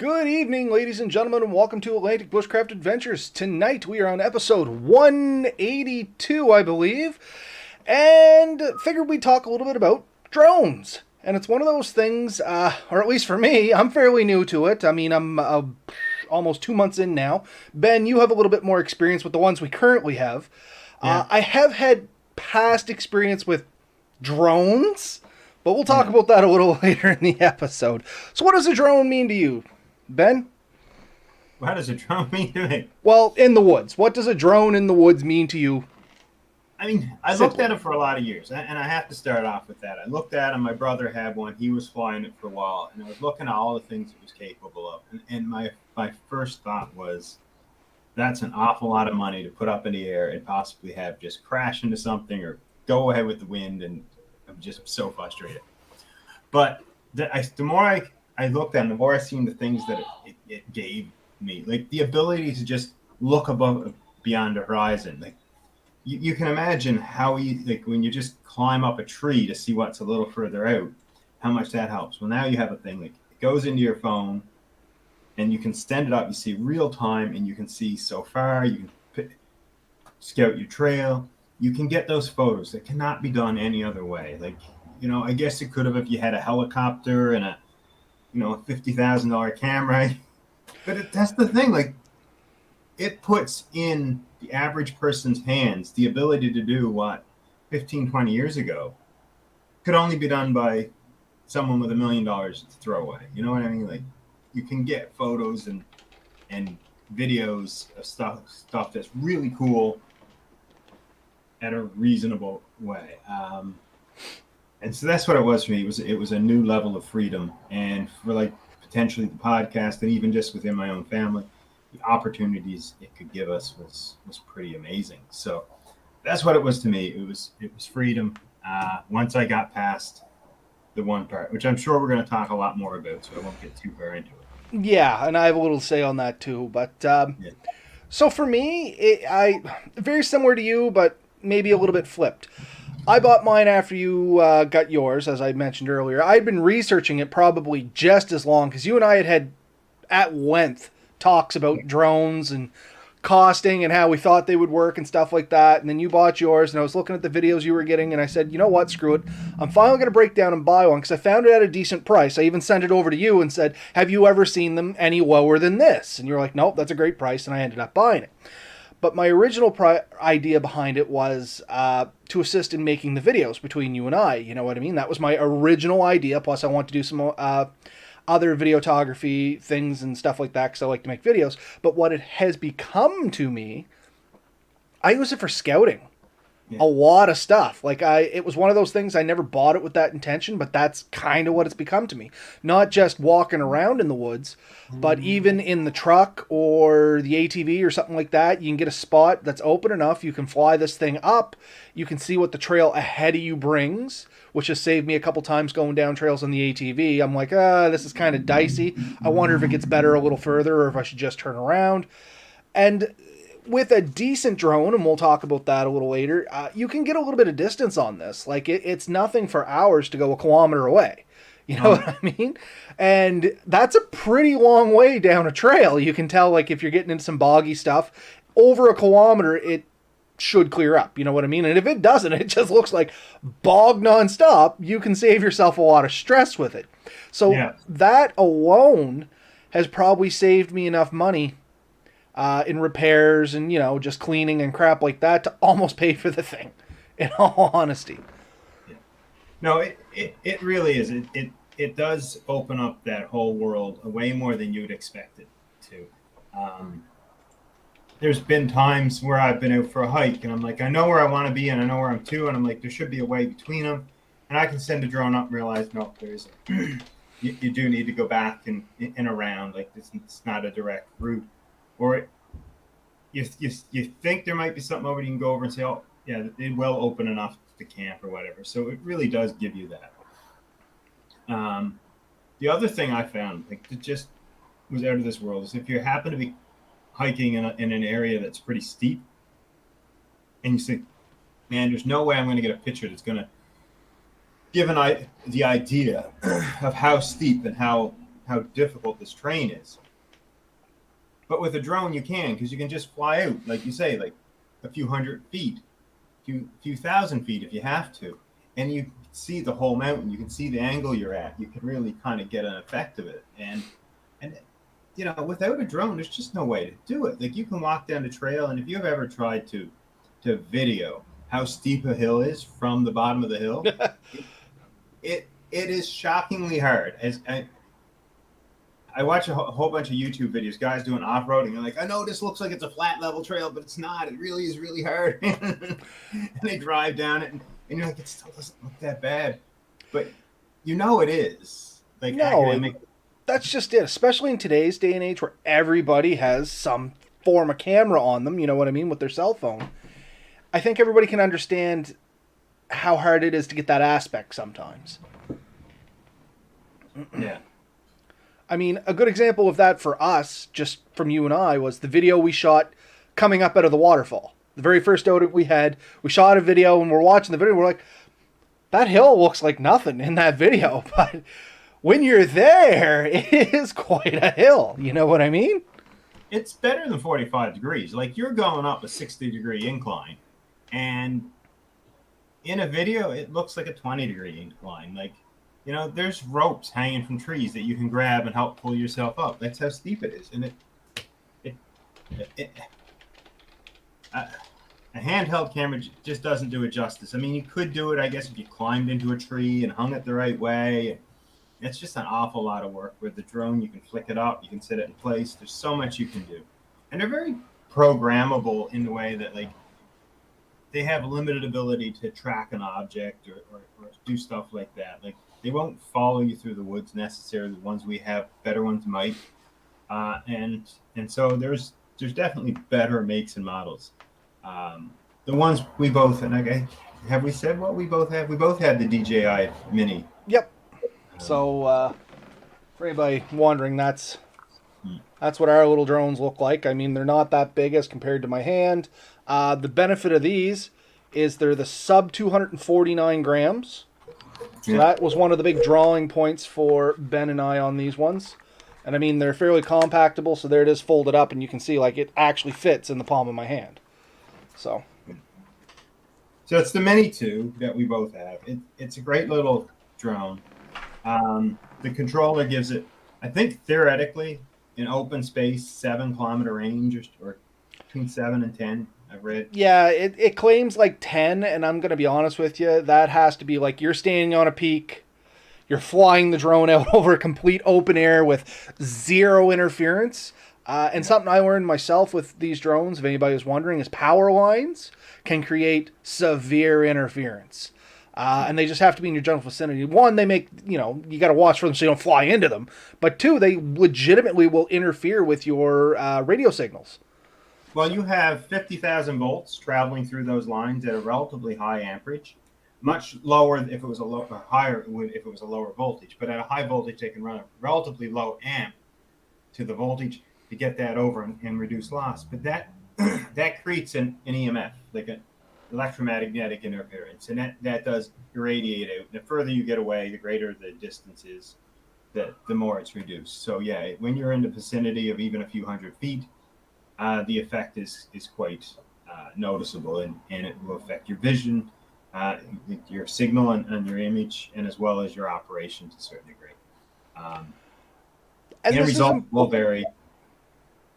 Good evening, ladies and gentlemen, and welcome to Atlantic Bushcraft Adventures. Tonight we are on episode 182, I believe, and figured we'd talk a little bit about drones. And it's one of those things, or at least for me, I'm fairly new to it. I mean, I'm almost 2 months in now. Ben, you have a little bit more experience with the ones we currently have. Yeah. I have had past experience with drones, but we'll talk Yeah. about that a little later in the episode. So what does a drone mean to you, Ben? How does a drone mean to me? Well, in the woods. What does a drone in the woods mean to you? I mean, I looked at it for a lot of years, and I have to start off with that. I looked at it, my brother had one. He was flying it for a while, and I was looking at all the things it was capable of. And my first thought was, that's an awful lot of money to put up in the air and possibly have just crash into something or go ahead with the wind, and I'm just so frustrated. But the more I looked at it, the more I seen the things that it gave me, like the ability to just look above, beyond the horizon. Like you can imagine how like when you just climb up a tree to see what's a little further out, how much that helps. Well, now you have a thing like it goes into your phone, and you can stand it up. You see real time, and you can see so far. You can scout your trail. You can get those photos that cannot be done any other way. Like, I guess it could have if you had a helicopter and a $50,000 camera. But that's the thing. Like, it puts in the average person's hands the ability to do what 15, 20 years ago could only be done by someone with $1 million to throw away. You know what I mean? Like, you can get photos and videos of stuff that's really cool at a reasonable way. And so that's what it was for me. It was a new level of freedom, and for like potentially the podcast, and even just within my own family, the opportunities it could give us was pretty amazing. So that's what it was to me. It was freedom. Once I got past the one part, which I'm sure we're going to talk a lot more about, so I won't get too far into it. Yeah, and I have a little to say on that too. But Yeah. so for me, I very similar to you, but maybe a little bit flipped. I bought mine after you got yours, as I mentioned earlier. I'd been researching it probably just as long, because you and I had at length talks about drones and costing and how we thought they would work and stuff like that. And then you bought yours, and I was looking at the videos you were getting, and I said, you know what, screw it. I'm finally going to break down and buy one, because I found it at a decent price. I even sent it over to you and said, have you ever seen them any lower than this? And you were like, nope, that's a great price, and I ended up buying it. But my original idea behind it was to assist in making the videos between you and I. You know what I mean? That was my original idea. Plus, I want to do some other videography things and stuff like that, because I like to make videos. But what it has become to me, I use it for scouting. Yeah. A lot of stuff. Like it was one of those things, I never bought it with that intention, but that's kind of what it's become to me. Not just walking around in the woods, but even in the truck or the ATV or something like that. You can get a spot that's open enough. You can fly this thing up. You can see what the trail ahead of you brings, which has saved me a couple times going down trails on the ATV. I'm like, this is kind of dicey. I wonder if it gets better a little further, or if I should just turn around. And with a decent drone, and we'll talk about that a little later, you can get a little bit of distance on this. Like, it's nothing for hours to go a kilometer away. You know what I mean? And that's a pretty long way down a trail. You can tell, like, if you're getting into some boggy stuff, over a kilometer, it should clear up. You know what I mean? And if it doesn't, it just looks like bog nonstop, you can save yourself a lot of stress with it. So Yeah. that alone has probably saved me enough money in repairs and, just cleaning and crap like that to almost pay for the thing, in all honesty. Yeah. No, it really is. It does open up that whole world way more than you'd expect it to. There's been times where I've been out for a hike, and I'm like, I know where I want to be, and I know where I'm to, and I'm like, there should be a way between them. And I can send a drone up and realize, no, there isn't. You do need to go back and around. Like, it's not a direct route. Or you think there might be something over, you can go over and say, oh, yeah, it will open enough to camp or whatever. So it really does give you that. The other thing I found, like, that just was out of this world, is if you happen to be hiking in an area that's pretty steep, and you think, man, there's no way I'm going to get a picture that's going to give the idea of how steep and how how difficult this terrain is. But with a drone, you can, because you can just fly out, like you say, like a few hundred feet, few thousand feet if you have to, and you see the whole mountain. You can see the angle you're at. You can really kind of get an effect of it. And you know, without a drone, there's just no way to do it. Like, you can walk down the trail, and if you've ever tried to video how steep a hill is from the bottom of the hill, it is shockingly hard. As I watch a whole bunch of YouTube videos, guys doing off-roading. They're like, I know this looks like it's a flat level trail, but it's not. It really is really hard. And they drive down it, and you're like, it still doesn't look that bad. But you know it is. Like, no, that's just it. Especially in today's day and age where everybody has some form of camera on them, you know what I mean, with their cell phone. I think everybody can understand how hard it is to get that aspect sometimes. Yeah. I mean, a good example of that for us, just from you and I, was the video we shot coming up out of the waterfall. The very first outing we had, we shot a video, and we're watching the video, we're like, that hill looks like nothing in that video. But when you're there, it is quite a hill. You know what I mean? It's better than 45 degrees. Like, you're going up a 60-degree incline, and in a video, it looks like a 20-degree incline. Like, you know, there's ropes hanging from trees that you can grab and help pull yourself up. That's how steep it is. And a handheld camera just doesn't do it justice. I mean, you could do it, I guess, if you climbed into a tree and hung it the right way. It's just an awful lot of work. With the drone, you can flick it up, you can set it in place. There's so much you can do. And they're very programmable in the way that, like, they have limited ability to track an object or do stuff like that. Like, they won't follow you through the woods necessarily. The ones we have, better ones might. And so there's definitely better makes and models. The ones we both, and okay, have we said what we both have? We both had the DJI Mini. Yep. So for anybody wondering, that's what our little drones look like. I mean, they're not that big as compared to my hand. The benefit of these is they're the sub 249 grams. So that was one of the big drawing points for Ben and I on these ones. And I mean, they're fairly compactable, so there it is folded up, and you can see, like, it actually fits in the palm of my hand. So it's the Mini 2 that we both have. It's a great little drone. The controller gives it, I think, theoretically, in open space, 7-kilometer range, or between 7 and 10. I've read. Yeah, it claims like 10, and I'm going to be honest with you, that has to be like you're standing on a peak, you're flying the drone out over complete open air with zero interference. And something I learned myself with these drones, if anybody was wondering, is power lines can create severe interference. And they just have to be in your general vicinity. One, they make, you know, you got to watch for them so you don't fly into them. But two, they legitimately will interfere with your radio signals. Well, you have 50,000 volts traveling through those lines at a relatively high amperage. Much lower if it was higher if it was a lower voltage. But at a high voltage, they can run a relatively low amp to the voltage to get that over and reduce loss. But that creates an EMF, like an electromagnetic interference, and that does irradiate out. The further you get away, the greater the distance is, the more it's reduced. So yeah, when you're in the vicinity of even a few hundred feet, the effect is quite noticeable, and it will affect your vision, your signal and your image, and as well as your operation to a certain degree. And the result will vary.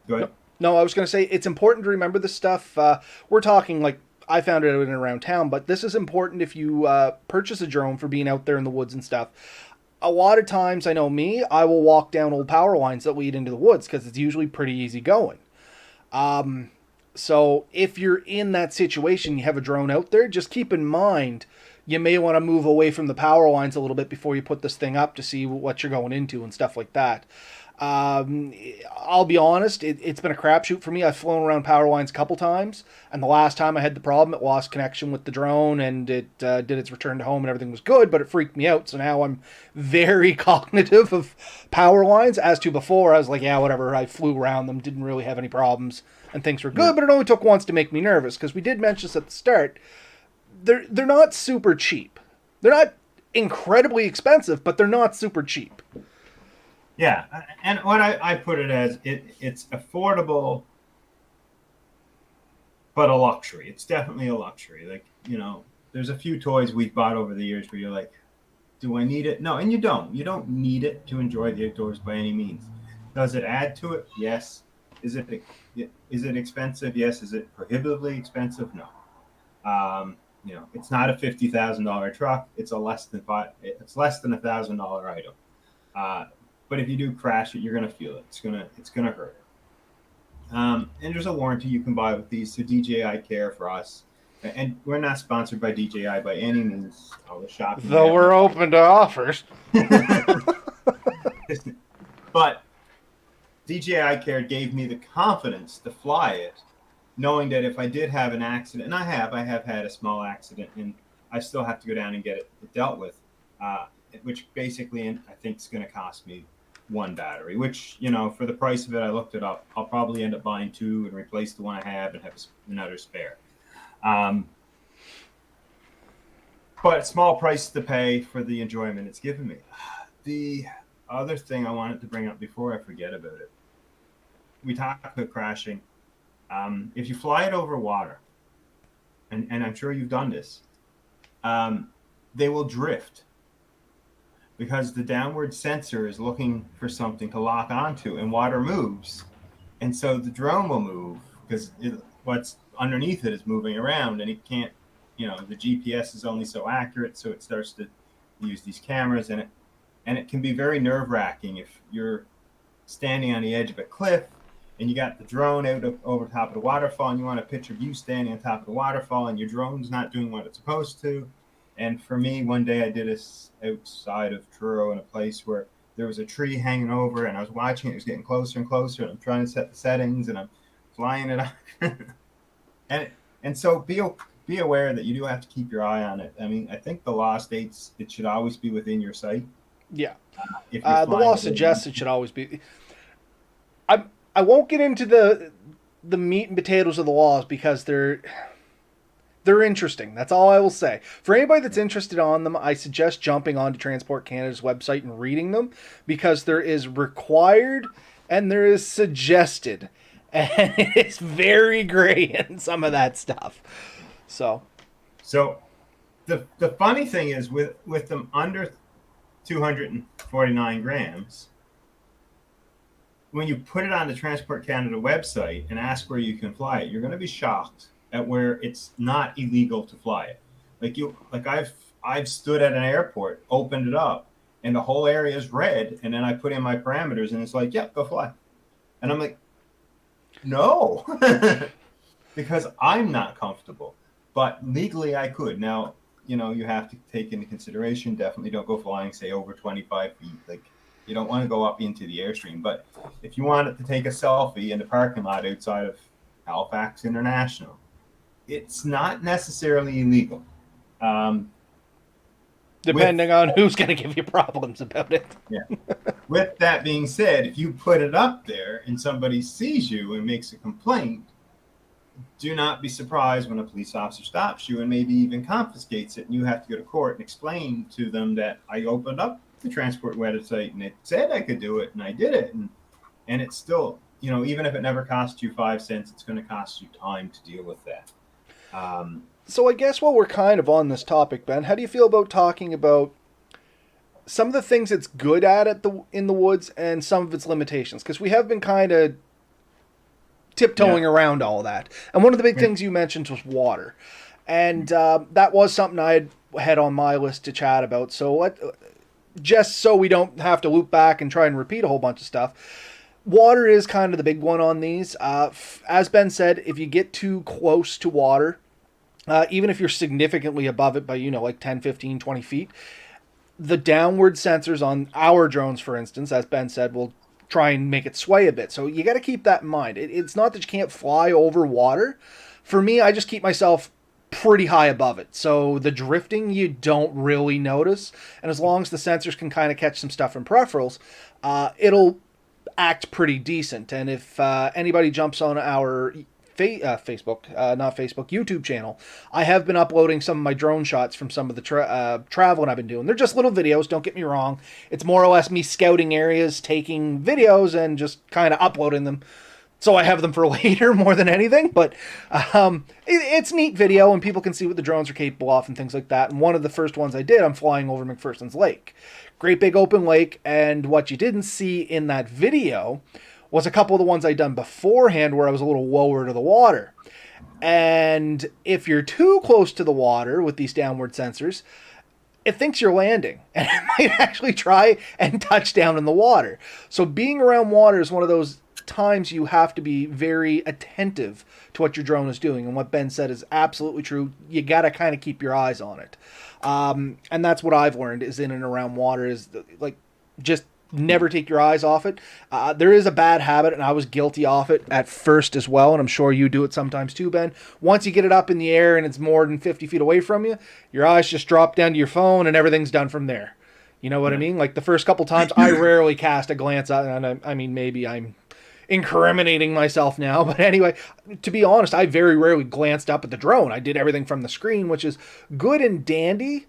Go ahead. No, I was going to say it's important to remember this stuff. We're talking like I found it out in and around town, but this is important if you purchase a drone for being out there in the woods and stuff. A lot of times, I know me, I will walk down old power lines that lead into the woods because it's usually pretty easy going. So if you're in that situation, you have a drone out there, just keep in mind, you may want to move away from the power lines a little bit before you put this thing up to see what you're going into and stuff like that. I'll be honest, it's been a crapshoot for me. I've flown around power lines a couple times, and the last time I had the problem, it lost connection with the drone, and it did its return to home, and everything was good, but it freaked me out. So now I'm very cognitive of power lines. As to before, I was like, yeah, whatever. I flew around them, didn't really have any problems, and things were good. But it only took once to make me nervous, because we did mention this at the start. They're not super cheap. They're not incredibly expensive, but they're not super cheap. Yeah, and what I put it as, it's affordable, but a luxury. It's definitely a luxury. Like, there's a few toys we've bought over the years where you're like, do I need it? No, and you don't. You don't need it to enjoy the outdoors by any means. Does it add to it? Yes. Is it expensive? Yes. Is it prohibitively expensive? No. It's not a $50,000 truck. It's less than $1,000 item. Uh, but if you do crash it, you're gonna feel it. It's gonna hurt. And there's a warranty you can buy with these. So DJI Care for us, and we're not sponsored by DJI by any means. I was shocked. Though we're open to offers. But DJI Care gave me the confidence to fly it, knowing that if I did have an accident, and I have had a small accident, and I still have to go down and get it dealt with, which basically I think is going to cost me one battery, which, for the price of it, I looked it up. I'll probably end up buying two and replace the one I have and have another spare. But small price to pay for the enjoyment it's given me. The other thing I wanted to bring up before I forget about it, we talked about crashing. If you fly it over water, and I'm sure you've done this, they will drift because the downward sensor is looking for something to lock onto, and water moves. And so the drone will move because what's underneath it is moving around, and it can't, the GPS is only so accurate, so it starts to use these cameras, and it can be very nerve-wracking if you're standing on the edge of a cliff and you got the drone out over top of the waterfall, and you want a picture of you standing on top of the waterfall, and your drone's not doing what it's supposed to. And for me, one day I did this outside of Truro in a place where there was a tree hanging over, and I was watching it. It was getting closer and closer, and I'm trying to set the settings, and I'm flying it up. and so be aware that you do have to keep your eye on it. I mean, I think the law states it should always be within your sight. Yeah. The law suggests it should always be. I won't get into the meat and potatoes of the laws because they're interesting. That's all I will say. For anybody that's interested on them, I suggest jumping onto Transport Canada's website and reading them, because there is required and there is suggested, and it's very gray in some of that stuff. So the funny thing is with them under 249 grams, when you put it on the Transport Canada website and ask where you can fly it, you're going to be shocked at where it's not illegal to fly it. I've stood at an airport, opened it up, and the whole area is red, and then I put in my parameters, and it's like, yep, go fly. And I'm like, no, because I'm not comfortable. But legally, I could. Now, you have to take into consideration, definitely don't go flying, say, over 25 feet. Like, you don't want to go up into the airstream. But if you wanted to take a selfie in the parking lot outside of Halifax International, it's not necessarily illegal. Depending on who's going to give you problems about it. Yeah. With that being said, if you put it up there and somebody sees you and makes a complaint, do not be surprised when a police officer stops you and maybe even confiscates it, and you have to go to court and explain to them that I opened up the transport website and it said I could do it, and I did it. And it's still, even if it never costs you 5 cents, it's going to cost you time to deal with that. So I guess while we're kind of on this topic, Ben, how do you feel about talking about some of the things it's good at in the woods and some of its limitations? Because we have been kind of tiptoeing around all of that. And one of the big things you mentioned was water. And that was something I had on my list to chat about. So just so we don't have to loop back and try and repeat a whole bunch of stuff, water is kind of the big one on these. As Ben said, if you get too close to water, even if you're significantly above it by, like 10, 15, 20 feet, the downward sensors on our drones, for instance, as Ben said, will try and make it sway a bit. So you got to keep that in mind. It's not that you can't fly over water. For me, I just keep myself pretty high above it. So the drifting you don't really notice. And as long as the sensors can kind of catch some stuff in peripherals, it'll act pretty decent. And if anybody jumps on our Facebook, not Facebook, YouTube channel, I have been uploading some of my drone shots from some of the traveling I've been doing. They're just little videos, don't get me wrong. It's more or less me scouting areas, taking videos, and just kind of uploading them. So I have them for later more than anything, but it's neat video, and people can see what the drones are capable of and things like that. And one of the first ones I did, I'm flying over McPherson's Lake. Great big open lake, and what you didn't see in that video was a couple of the ones I'd done beforehand where I was a little lower to the water. And if you're too close to the water with these downward sensors, it thinks you're landing, and it might actually try and touch down in the water. So being around water is one of those times you have to be very attentive to what your drone is doing, and what Ben said is absolutely true. You got to kind of keep your eyes on it, and that's what I've learned is in and around water is like just never take your eyes off it. There is a bad habit, and I was guilty of it at first as well, and I'm sure you do it sometimes too, Ben. Once you get it up in the air and it's more than 50 feet away from you, your eyes just drop down to your phone and everything's done from there. You know what I mean? Like the first couple times I rarely cast a glance out, and I mean maybe I'm incriminating myself now, but anyway, to be honest, I very rarely glanced up at the drone. I did everything from the screen, which is good and dandy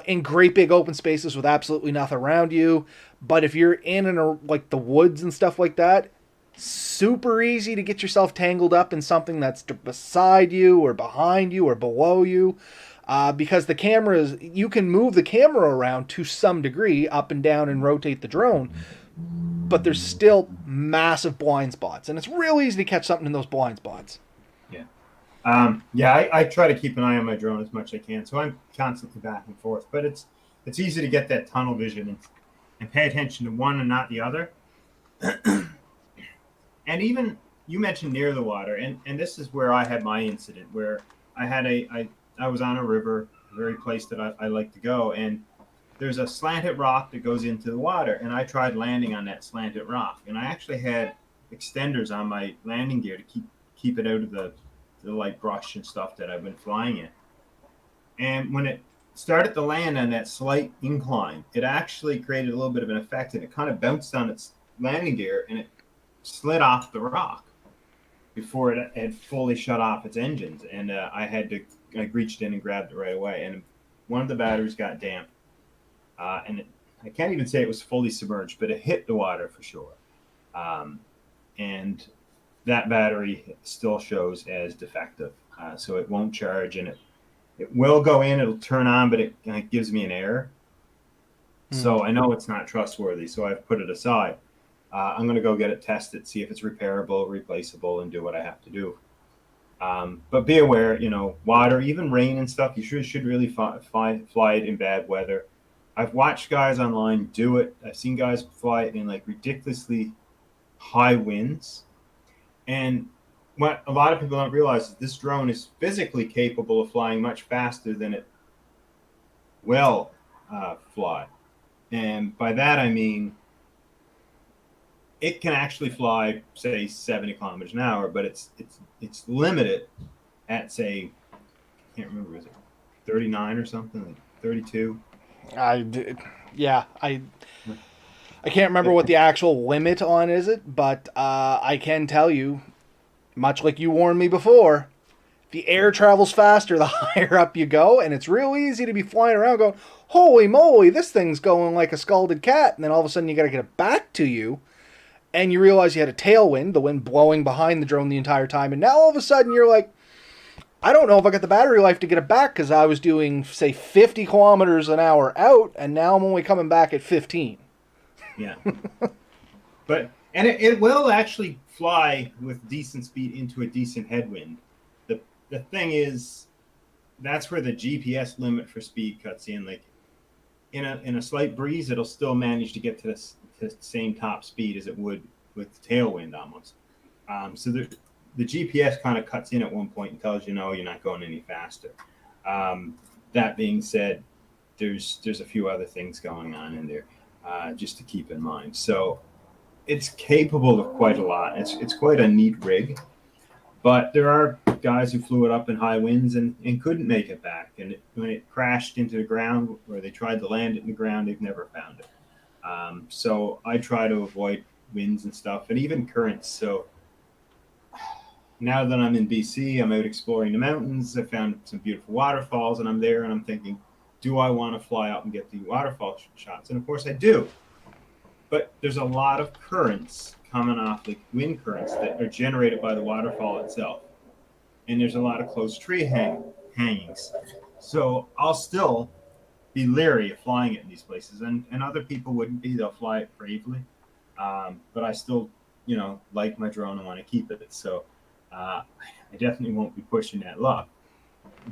in great big open spaces with absolutely nothing around you. But if you're in and like the woods and stuff like that, super easy to get yourself tangled up in something that's beside you or behind you or below you. Because the cameras, you can move the camera around to some degree up and down and rotate the drone, but there's still massive blind spots, and it's real easy to catch something in those blind spots. Yeah. I try to keep an eye on my drone as much as I can, so I'm constantly back and forth. But it's easy to get that tunnel vision and pay attention to one and not the other. And even you mentioned near the water, and this is where I had my incident where I was on a river, the very place that I like to go, and there's a slanted rock that goes into the water, and I tried landing on that slanted rock, and I actually had extenders on my landing gear to keep it out of the light brush and stuff that I've been flying in. And when it started to land on that slight incline, it actually created a little bit of an effect, and it kind of bounced on its landing gear, and it slid off the rock before it had fully shut off its engines. And I reached in and grabbed it right away, and one of the batteries got damp. And I can't even say it was fully submerged, but it hit the water for sure. And that battery still shows as defective. So it won't charge, and it will go in, it'll turn on, but it gives me an error. So I know it's not trustworthy, so I've put it aside. I'm going to go get it tested, see if it's repairable, replaceable, and do what I have to do. But be aware, water, even rain and stuff, you should really fly it in bad weather. I've watched guys online do it. I've seen guys fly it in like ridiculously high winds. And what a lot of people don't realize is this drone is physically capable of flying much faster than it will fly. And by that, I mean, it can actually fly, say, 70 kilometers an hour, but it's limited at, say, I can't remember, is it 39 or something, like 32? I can't remember what the actual limit on is it, but I can tell you, much like you warned me before, the air travels faster the higher up you go, and it's real easy to be flying around going, holy moly, this thing's going like a scalded cat, and then all of a sudden you got to get it back to you, and you realize you had a tailwind, the wind blowing behind the drone the entire time, and now all of a sudden you're like, I don't know if I got the battery life to get it back because I was doing, say, 50 kilometers an hour out, and now I'm only coming back at 15. Yeah. And it will actually fly with decent speed into a decent headwind. The thing is, that's where the GPS limit for speed cuts in. Like in a slight breeze, it'll still manage to get to the same top speed as it would with tailwind almost. So the GPS kind of cuts in at one point and tells you, no, you're not going any faster. That being said, there's a few other things going on in there just to keep in mind. So it's capable of quite a lot. It's quite a neat rig, but there are guys who flew it up in high winds and couldn't make it back. And when it crashed into the ground, or they tried to land it in the ground, they've never found it. So I try to avoid winds and stuff, and even currents. So now that I'm in BC, I'm out exploring the mountains. I found some beautiful waterfalls, and I'm there, and I'm thinking, do I want to fly up and get the waterfall shots? And of course, I do. But there's a lot of currents coming off, like wind currents, that are generated by the waterfall itself, and there's a lot of close tree hangings. So I'll still be leery of flying it in these places, and other people wouldn't be. They'll fly it bravely, but I still, like my drone and want to keep it. So I definitely won't be pushing that luck.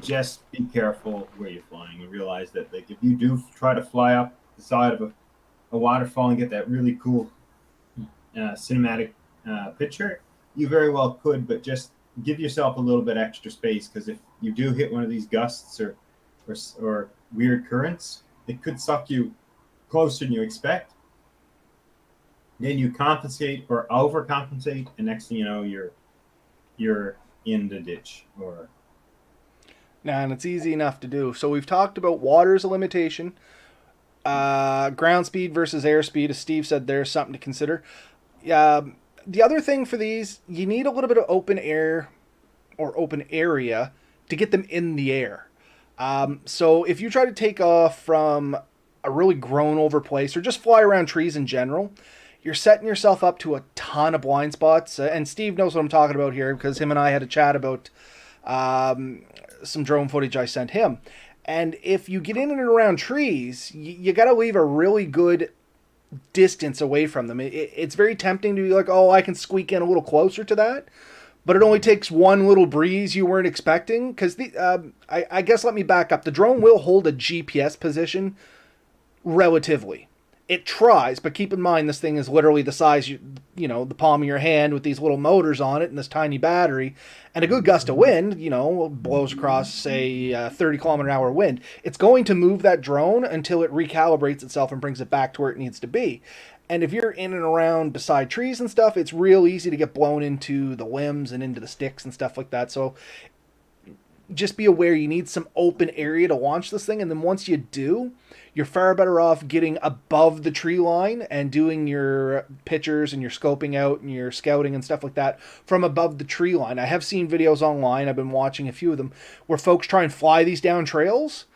Just be careful where you're flying and realize that, like, if you do try to fly up the side of a waterfall and get that really cool cinematic picture, you very well could, but just give yourself a little bit extra space, because if you do hit one of these gusts or weird currents, it could suck you closer than you expect. Then you compensate or overcompensate, and next thing you know, you're in the ditch. Or And it's easy enough to do. So we've talked about water as a limitation, ground speed versus airspeed. As Steve said, there's something to consider. The other thing for these, you need a little bit of open air or open area to get them in the air. So if you try to take off from a really grown over place or just fly around trees in general, you're setting yourself up to a ton of blind spots. And Steve knows what I'm talking about here, because him and I had a chat about some drone footage I sent him. And if you get in and around trees, you got to leave a really good distance away from them. It's very tempting to be like, oh, I can squeak in a little closer to that. But it only takes one little breeze you weren't expecting. Because I guess, let me back up. The drone will hold a GPS position relatively. It tries, but keep in mind this thing is literally the size, the palm of your hand, with these little motors on it and this tiny battery. And a good gust of wind, blows across, say, 30-kilometer-an-hour wind. It's going to move that drone until it recalibrates itself and brings it back to where it needs to be. And if you're in and around beside trees and stuff, it's real easy to get blown into the limbs and into the sticks and stuff like that. So just be aware you need some open area to launch this thing. And then once you do, you're far better off getting above the tree line and doing your pictures and your scoping out and your scouting and stuff like that from above the tree line. I have seen videos online, I've been watching a few of them, where folks try and fly these down trails,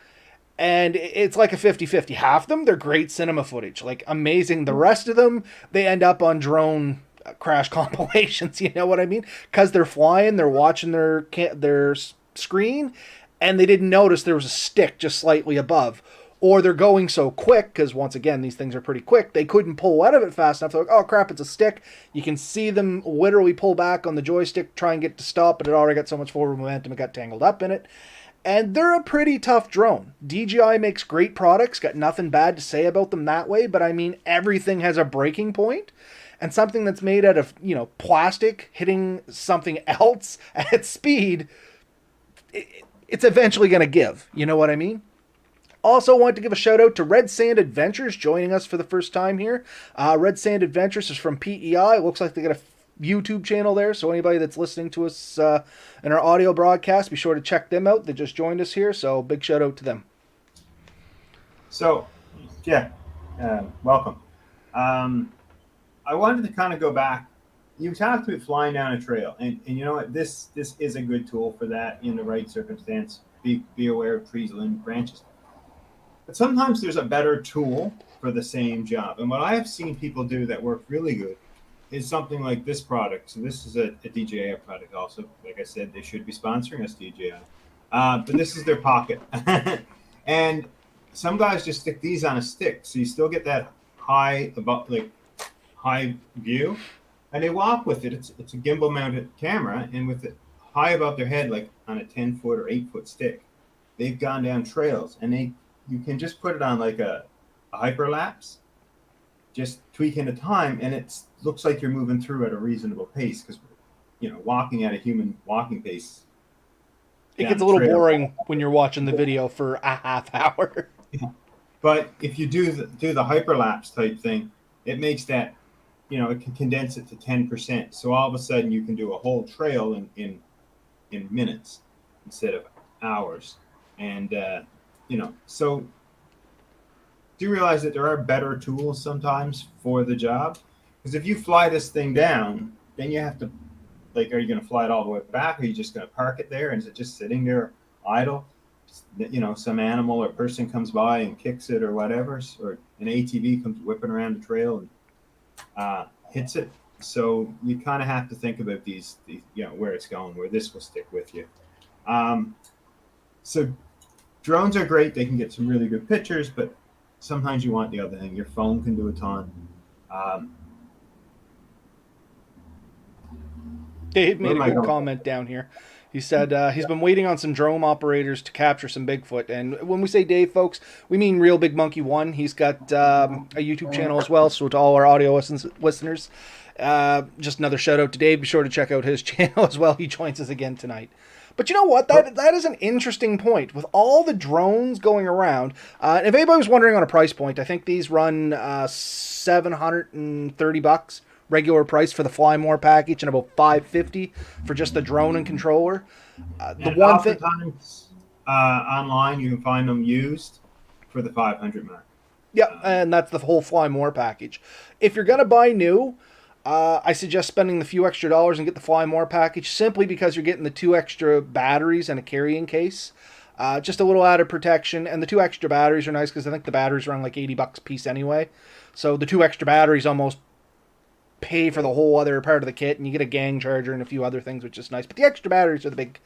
and it's like a 50-50. Half of them, they're great cinema footage, like amazing. The rest of them, they end up on drone crash compilations, you know what I mean? Because they're flying, they're watching their screen, and they didn't notice there was a stick just slightly above. Or they're going so quick, because once again, these things are pretty quick, they couldn't pull out of it fast enough. They're like, oh crap, it's a stick. You can see them literally pull back on the joystick, try and get to stop, but it already got so much forward momentum, it got tangled up in it. And they're a pretty tough drone. DJI makes great products, got nothing bad to say about them that way, but I mean, everything has a breaking point. And something that's made out of, plastic hitting something else at speed, it's eventually going to give. You know what I mean? Also want to give a shout out to Red Sand Adventures joining us for the first time here. Red Sand Adventures is from PEI. It looks like they got a YouTube channel there, so anybody that's listening to us in our audio broadcast, be sure to check them out. They just joined us here, so big shout out to them. So, yeah, welcome. I wanted to kind of go back. You talked about flying down a trail, and you know what? This is a good tool for that in the right circumstance. Be aware of trees, limbs, branches. But sometimes there's a better tool for the same job. And what I have seen people do that work really good is something like this product. So this is a DJI product also. Like I said, they should be sponsoring us, DJI. But this is their pocket. And some guys just stick these on a stick. So you still get that high view. And they walk with it. It's a gimbal mounted camera. And with it high above their head, like on a 10-foot or 8-foot stick, they've gone down trails. And you can just put it on like a hyperlapse, just tweaking the time, and it looks like you're moving through at a reasonable pace, because walking at a human walking pace, it gets a little boring when you're watching the video for a half hour. But if you do the hyperlapse type thing, it makes that, it can condense it to 10%. So all of a sudden you can do a whole trail in minutes instead of hours. And so do you realize that there are better tools sometimes for the job? Because if you fly this thing down, then you have to Like, are you going to fly it all the way back? Or are you just going to park it there? And is it just sitting there idle? You know, some animal or person comes by and kicks it or whatever, or an ATV comes whipping around the trail and hits it. So you kind of have to think about these, you know, where it's going, where this will stick with you. So drones are great. They can get some really good pictures, but sometimes you want the other thing. Your phone can do a ton. Dave made a good comment down here. He said he's been waiting on some drone operators to capture some Bigfoot. And when we say Dave, folks, we mean Real Big Monkey 1. He's got a YouTube channel as well. So to all our audio listeners, just another shout out to Dave. Be sure to check out his channel as well. He joins us again tonight. But you know what? That is an interesting point. With all the drones going around, if anybody was wondering on a price point, I think these run $730 regular price for the Fly More package, and about $550 for just the drone and controller. The one thing, online you can find them used for the 500 mark. Yeah, and that's the whole Fly More package. If you're gonna buy new, I suggest spending the few extra dollars and get the Fly More package, simply because you're getting the 2 extra batteries and a carrying case. Just a little added protection, and the 2 extra batteries are nice because I think the batteries run like $80 a piece anyway. So the 2 extra batteries almost pay for the whole other part of the kit, and you get a gang charger and a few other things, which is nice. But the extra batteries are the big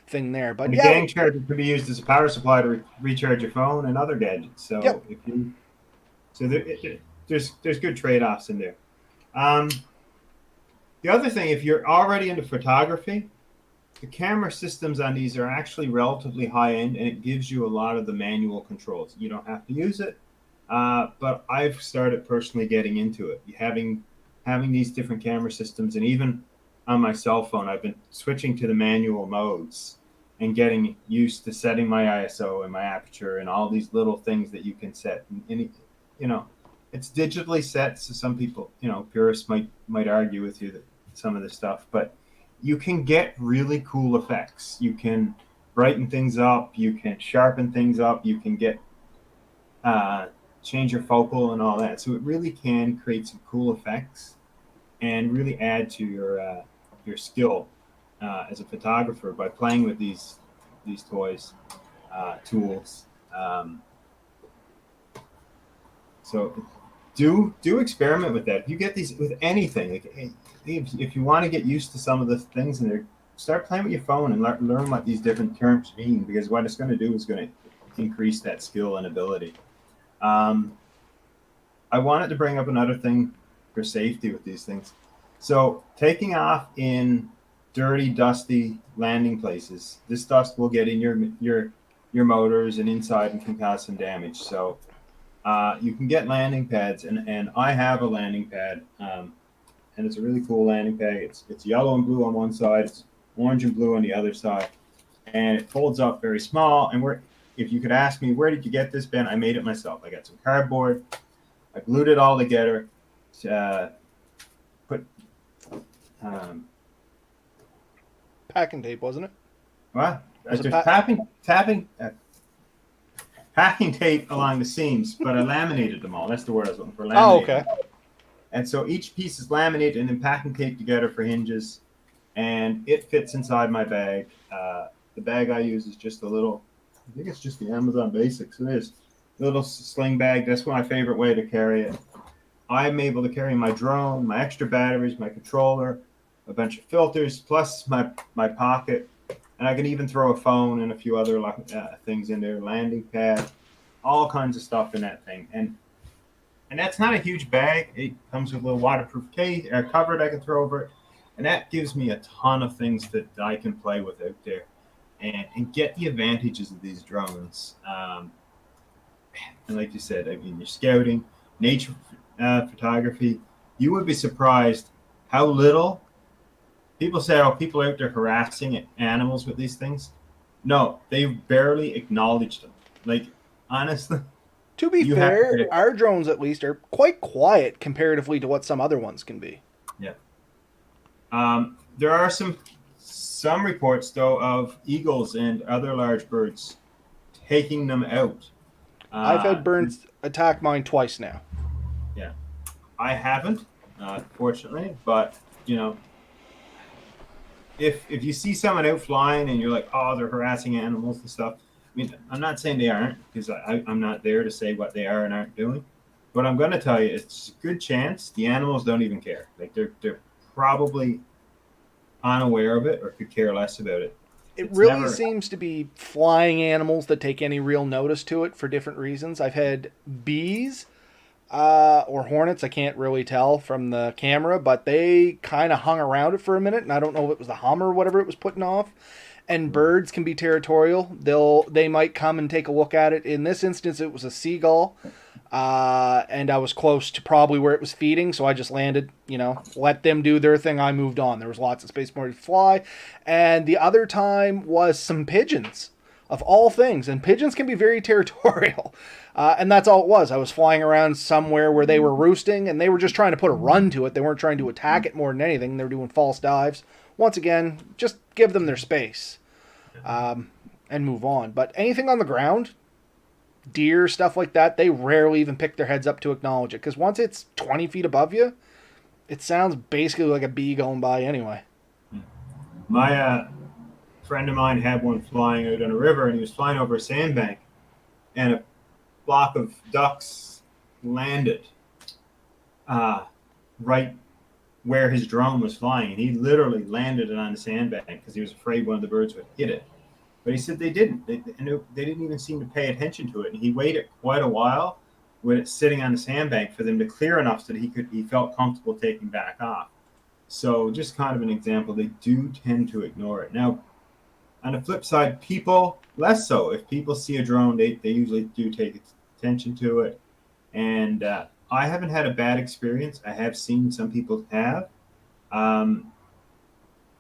thing there. But and the gang charger can be used as a power supply to recharge your phone and other gadgets. So if you, there's good trade-offs in there. The other thing, if you're already into photography, the camera systems on these are actually relatively high-end, and it gives you a lot of the manual controls. You don't have to use it, but I've started personally getting into it. Having these different camera systems, and even on my cell phone, I've been switching to the manual modes and getting used to setting my ISO and my aperture and all these little things that you can set. And you know, it's digitally set, so some people, you know, purists might argue with you that some of this stuff, but you can get really cool effects. You can brighten things up, you can sharpen things up, you can get change your focal and all that. So it really can create some cool effects and really add to your skill as a photographer by playing with these toys, tools. So do experiment with that. If you get these with anything, like if you want to get used to some of the things in there, start playing with your phone and learn what these different terms mean, because what it's going to do is going to increase that skill and ability. I wanted to bring up another thing for safety with these things. So taking off in dirty, dusty landing places, this dust will get in your motors and inside and can cause some damage. So you can get landing pads, and I have a landing pad, and it's a really cool landing pad. It's yellow and blue on one side, it's orange and blue on the other side, and it folds up very small. And if you could ask me, where did you get this, Ben? I made it myself. I got some cardboard, I glued it all together, put packing tape, wasn't it? What? There's packing tape along the seams, but I laminated them all. That's the word I was looking for. Laminated. Oh, okay. And so each piece is laminated and then packing tape together for hinges, and it fits inside my bag. The bag I use is just a little, I think it's just the Amazon Basics. It is a little sling bag. That's my favorite way to carry it. I'm able to carry my drone, my extra batteries, my controller, a bunch of filters, plus my pocket. And I can even throw a phone and a few other things in there, landing pad, all kinds of stuff in that thing. And that's not a huge bag. It comes with a little waterproof case or cover I can throw over it. And that gives me a ton of things that I can play with out there and get the advantages of these drones. And like you said, I mean, you're scouting, nature photography. You would be surprised how little people say, oh, people are out there harassing animals with these things. No, they barely acknowledge them. Like, honestly. To be fair, our drones at least are quite quiet comparatively to what some other ones can be. Yeah. There are some reports, though, of eagles and other large birds taking them out. I've had birds attack mine twice now. Yeah. I haven't, fortunately, but, you know, if you see someone out flying and you're like, oh, they're harassing animals and stuff. I mean, I'm not saying they aren't, because I'm not there to say what they are and aren't doing. But I'm going to tell you, it's a good chance the animals don't even care. Like they're probably unaware of it or could care less about it. It It's really never. seems to be flying animals that take any real notice to it for different reasons. I've had bees or hornets, I can't really tell from the camera, but they kind of hung around it for a minute, and I don't know if it was the hum or whatever it was putting off. And birds can be territorial. They might come and take a look at it. In this instance, it was a seagull, and I was close to probably where it was feeding, so I just landed. Let them do their thing. I moved on. There was lots of space more to fly, and the other time was some pigeons, of all things. And pigeons can be very territorial. And that's all it was. I was flying around somewhere where they were roosting, and they were just trying to put a run to it. They weren't trying to attack it more than anything. They were doing false dives. Once again, just give them their space and move on. But anything on the ground, deer, stuff like that, they rarely even pick their heads up to acknowledge it. Because once it's 20 feet above you, it sounds basically like a bee going by anyway. My friend of mine had one flying out on a river, and he was flying over a sandbank, and a flock of ducks landed right where his drone was flying, and he literally landed it on the sandbank because he was afraid one of the birds would hit it. But he said they didn't. They didn't even seem to pay attention to it, and he waited quite a while with it sitting on the sandbank for them to clear enough so that he felt comfortable taking back off. So just kind of an example, they do tend to ignore it. Now, on the flip side, people less so. If people see a drone, they usually do take attention to it. And I haven't had a bad experience. I have seen some people have. And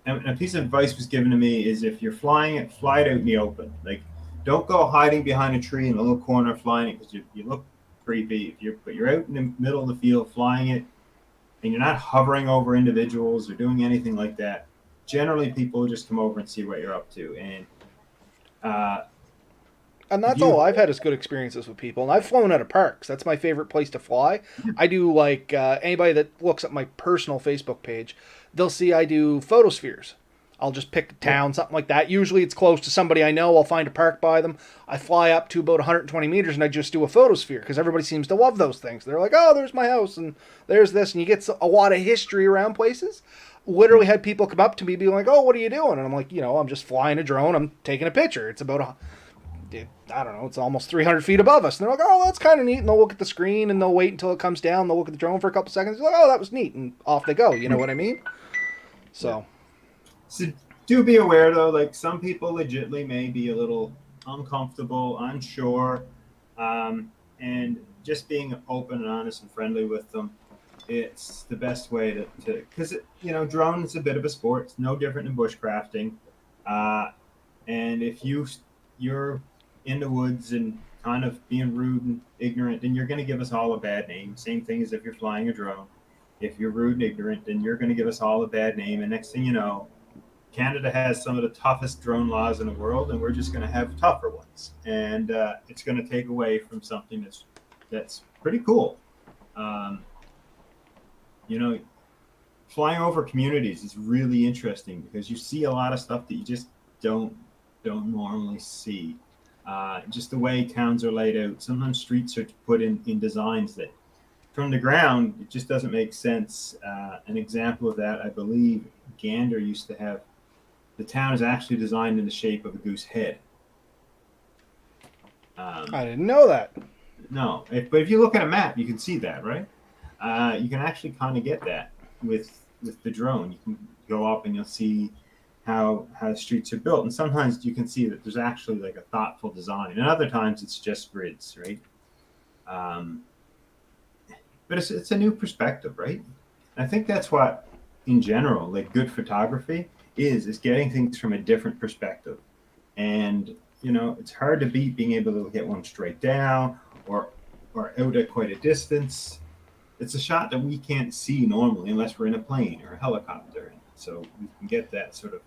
a piece of advice was given to me is if you're flying it, fly it out in the open. Like, don't go hiding behind a tree in a little corner flying it because you look creepy. But you're out in the middle of the field flying it, and you're not hovering over individuals or doing anything like that. Generally, people just come over and see what you're up to. And that's all I've had is good experiences with people. And I've flown out of parks. That's my favorite place to fly. I do like anybody that looks at my personal Facebook page, they'll see I do photospheres. I'll just pick a town, something like that. Usually it's close to somebody I know. I'll find a park by them. I fly up to about 120 meters and I just do a photosphere because everybody seems to love those things. They're like, oh, there's my house and there's this. And you get a lot of history around places. Literally had people come up to me being like, oh, what are you doing? And I'm like, I'm just flying a drone. I'm taking a picture. It's about I don't know, it's almost 300 feet above us. And they're like, oh, that's kind of neat. And they'll look at the screen and they'll wait until it comes down. They'll look at the drone for a couple seconds. They're like, oh, that was neat. And off they go. You know what I mean? So do be aware, though, like some people legitimately may be a little uncomfortable, unsure. And just being open and honest and friendly with them, it's the best way to because, drone is a bit of a sport. It's no different than bushcrafting. And if you're in the woods and kind of being rude and ignorant, then you're going to give us all a bad name. Same thing as if you're flying a drone. If you're rude and ignorant, then you're going to give us all a bad name. And next thing you know, Canada has some of the toughest drone laws in the world, and we're just going to have tougher ones. And it's going to take away from something that's pretty cool. Flying over communities is really interesting because you see a lot of stuff that you just don't normally see. Just the way towns are laid out. Sometimes streets are put in designs that from the ground, it just doesn't make sense. An example of that, I believe Gander used to have, the town is actually designed in the shape of a goose head. I didn't know that. No, but if you look at a map, you can see that, right? You can actually kind of get that with the drone. You can go up and you'll see how the streets are built, and sometimes you can see that there's actually like a thoughtful design, and other times it's just grids, right? But it's a new perspective, right? And I think that's what, in general, like good photography is getting things from a different perspective, and it's hard to beat being able to get one straight down or out at quite a distance. It's a shot that we can't see normally unless we're in a plane or a helicopter, so we can get that sort of.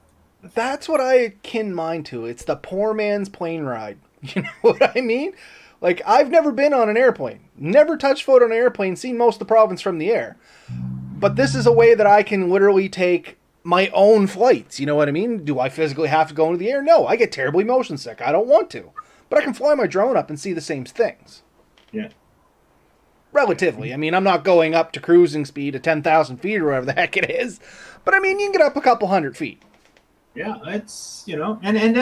That's what I akin mine to. It's the poor man's plane ride. You know what I mean? Like, I've never been on an airplane. Never touched foot on an airplane, seen most of the province from the air. But this is a way that I can literally take my own flights. You know what I mean? Do I physically have to go into the air? No, I get terribly motion sick. I don't want to. But I can fly my drone up and see the same things. Yeah. Relatively. I mean, I'm not going up to cruising speed at 10,000 feet or whatever the heck it is. But I mean, you can get up a couple hundred feet. Yeah, it's, and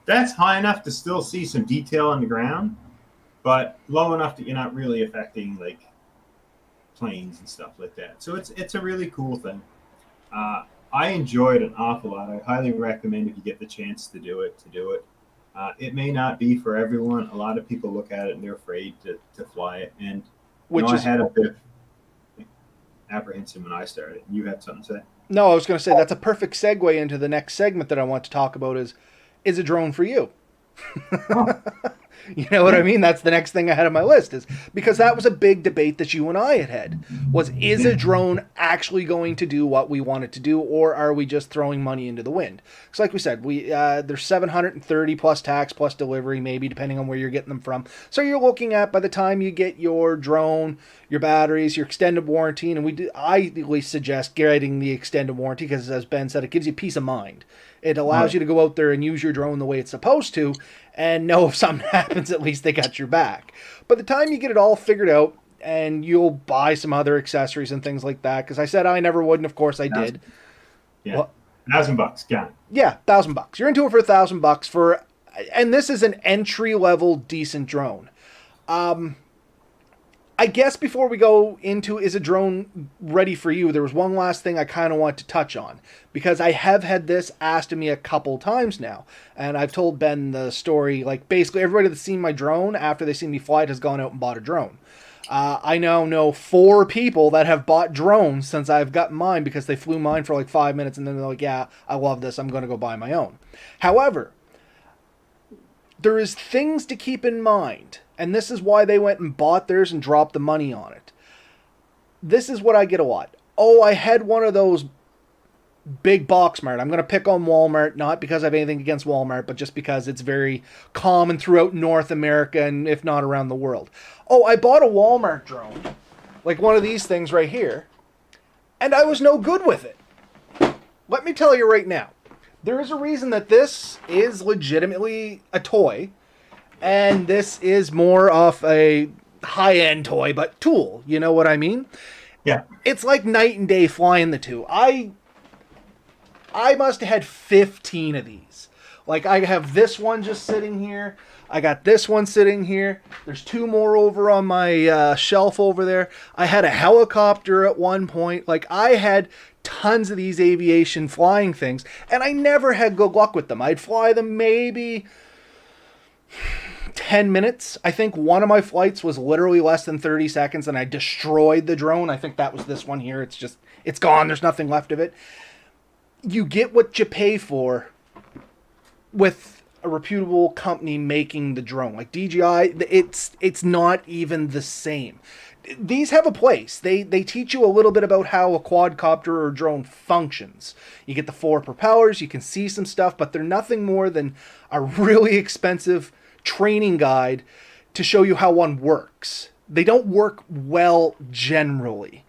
that's high enough to still see some detail on the ground, but low enough that you're not really affecting like planes and stuff like that. So it's a really cool thing. I enjoyed it an awful lot. I highly recommend if you get the chance to do it. It may not be for everyone. A lot of people look at it and they're afraid to fly it. And I had a bit of apprehension when I started. You had something to say? No, I was going to say that's a perfect segue into the next segment that I want to talk about is a drone for you? Oh. You know what I mean? That's the next thing I had on my list, is because that was a big debate that you and I had was, is a drone actually going to do what we want it to do, or are we just throwing money into the wind? Because like we said, there's 730 plus tax plus delivery, maybe depending on where you're getting them from. So you're looking at, by the time you get your drone, your batteries, your extended warranty, and I always suggest getting the extended warranty because, as Ben said, it gives you peace of mind. It allows you to go out there and use your drone the way it's supposed to and know if something happens, at least they got your back. By the time you get it all figured out, and you'll buy some other accessories and things like that, because I said I never would, and of course I did. Yeah, well, $1,000, got it. Yeah, $1,000. You're into it for $1,000 for, and this is an entry-level decent drone. I guess before we go into is a drone ready for you, there was one last thing I kind of want to touch on, because I have had this asked of me a couple times now, and I've told Ben the story. Like, basically everybody that's seen my drone after they've seen me fly it has gone out and bought a drone. I now know 4 people that have bought drones since I've gotten mine, because they flew mine for like 5 minutes and then they're like, yeah, I love this, I'm going to go buy my own. However, there is things to keep in mind. And this is why they went and bought theirs and dropped the money on it. This is what I get a lot. Oh, I had one of those big box mart. I'm going to pick on Walmart, not because I have anything against Walmart, but just because it's very common throughout North America and if not around the world. Oh, I bought a Walmart drone, like one of these things right here, and I was no good with it. Let me tell you right now, there is a reason that this is legitimately a toy, and this is more of a high-end toy, but tool. You know what I mean? Yeah. It's like night and day flying the two. I must have had 15 of these. Like, I have this one just sitting here. I got this one sitting here. There's 2 more over on my shelf over there. I had a helicopter at one point. Like, I had tons of these aviation flying things, and I never had good luck with them. I'd fly them maybe 10 minutes. I think one of my flights was literally less than 30 seconds and I destroyed the drone. I think that was this one here. It's gone. There's nothing left of it. You get what you pay for with a reputable company making the drone. Like DJI, it's not even the same. These have a place. They teach you a little bit about how a quadcopter or drone functions. You get the 4 propellers, you can see some stuff, but they're nothing more than a really expensive training guide to show you how one works. They don't work well generally.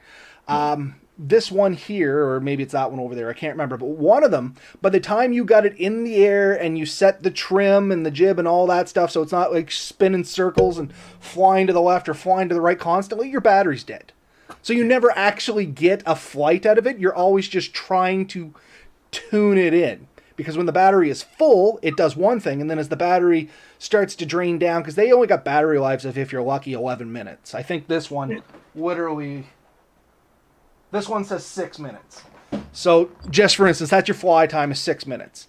This one here, or maybe it's that one over there, I can't remember, but one of them, by the time you got it in the air and you set the trim and the jib and all that stuff, so it's not like spinning circles and flying to the left or flying to the right constantly, your battery's dead. So you never actually get a flight out of it. You're always just trying to tune it in. Because when the battery is full, it does one thing, and then as the battery starts to drain down, because they only got battery lives of, if you're lucky, 11 minutes. I think this one literally, this one says 6 minutes. So just for instance, that's your fly time is 6 minutes.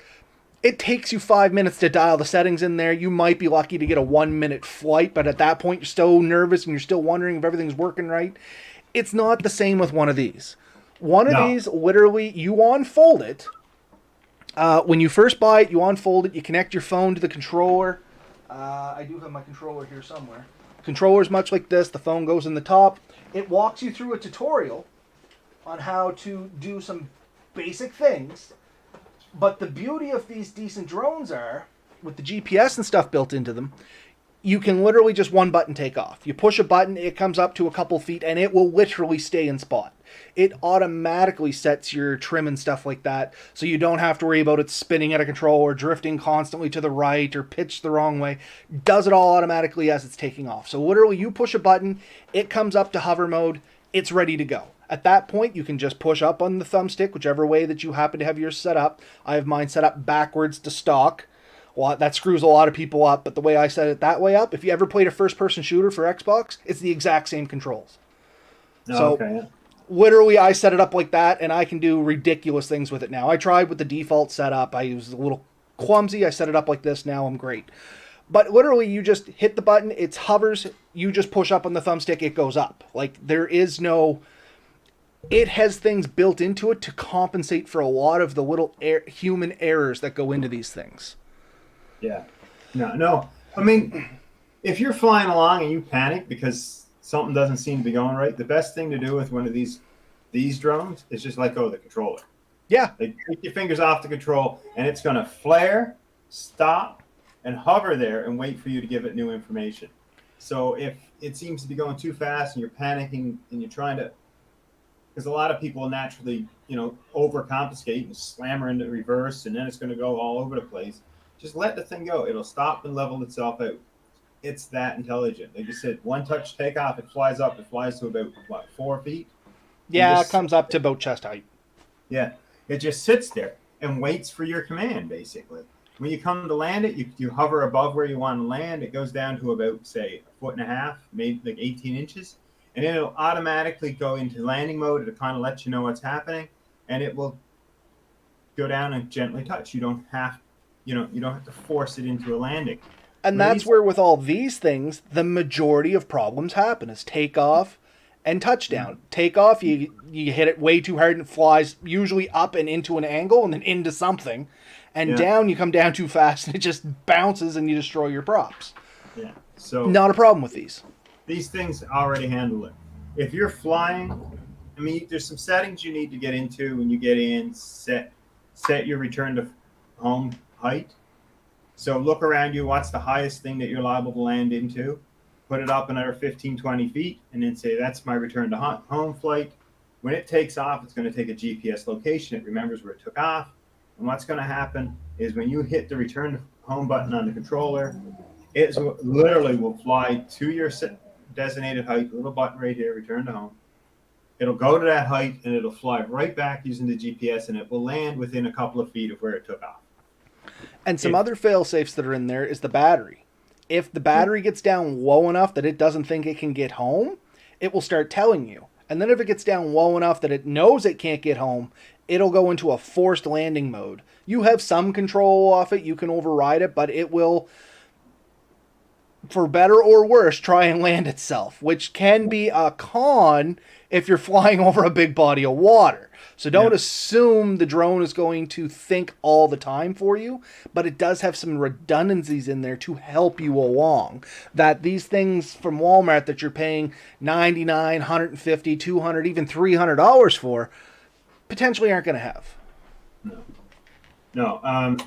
It takes you 5 minutes to dial the settings in there. You might be lucky to get a 1 minute flight, but at that point you're so nervous and you're still wondering if everything's working right. It's not the same with one of these. One of these, literally, you unfold it. When you first buy it, you unfold it, you connect your phone to the controller. I do have my controller here somewhere. Controller's much like this. The phone goes in the top. It walks you through a tutorial on how to do some basic things. But the beauty of these decent drones are, with the GPS and stuff built into them, you can literally just one button take off. You push a button, it comes up to a couple feet, and it will literally stay in spot. It automatically sets your trim and stuff like that, so you don't have to worry about it spinning out of control or drifting constantly to the right or pitched the wrong way. Does it all automatically as it's taking off. So literally you push a button, it comes up to hover mode, it's ready to go. At that point, you can just push up on the thumbstick, whichever way that you happen to have yours set up. I have mine set up backwards to stock. Well, that screws a lot of people up, but the way I set it that way up, if you ever played a first-person shooter for Xbox, it's the exact same controls. So, literally, I set it up like that, and I can do ridiculous things with it now. I tried with the default setup. I was a little clumsy. I set it up like this. Now I'm great. But literally, you just hit the button, it hovers, you just push up on the thumbstick, it goes up. Like, there is no... It has things built into it to compensate for a lot of the little human errors that go into these things. Yeah. No. I mean, if you're flying along and you panic because something doesn't seem to be going right, the best thing to do with one of these drones is just let go of the controller. Yeah. Like, take your fingers off the control, and it's going to flare, stop, and hover there and wait for you to give it new information. So if it seems to be going too fast and you're panicking and you're trying to... Because a lot of people naturally, overcomplicate and slammer into reverse, and then it's going to go all over the place. Just let the thing go. It'll stop and level itself out. It's that intelligent. Like you said, one touch takeoff, it flies up. It flies to about, 4 feet? Yeah, it comes up to about chest height. Yeah. It just sits there and waits for your command, basically. When you come to land it, you hover above where you want to land. It goes down to about, say, 1.5 feet, maybe like 18 inches. And then it'll automatically go into landing mode. It'll kind of let you know what's happening. And it will go down and gently touch. You don't have to force it into a landing. And that's where, with all these things, the majority of problems happen, is takeoff and touchdown. Takeoff, you hit it way too hard and it flies usually up and into an angle and then into something. And down, you come down too fast and it just bounces and you destroy your props. Yeah. So not a problem with these. These things already handle it. If you're flying, I mean, there's some settings you need to get into when you get in, set your return to home height. So look around you, what's the highest thing that you're liable to land into? Put it up another 15, 20 feet, and then say, that's my return to home flight. When it takes off, it's going to take a GPS location. It remembers where it took off. And what's going to happen is when you hit the return to home button on the controller, it literally will fly to your designated height, little button right here, return to home. It'll go to that height, and it'll fly right back using the GPS, and it will land within a couple of feet of where it took off. And some other fail-safes that are in there is the battery. If the battery gets down low enough that it doesn't think it can get home, it will start telling you. And then if it gets down low enough that it knows it can't get home, it'll go into a forced landing mode. You have some control off it, you can override it, but it will, for better or worse, try and land itself, which can be a con if you're flying over a big body of water. So don't assume the drone is going to think all the time for you, but it does have some redundancies in there to help you along. That these things from Walmart that you're paying $99, $150, $200, even $300 for, potentially aren't going to have. No,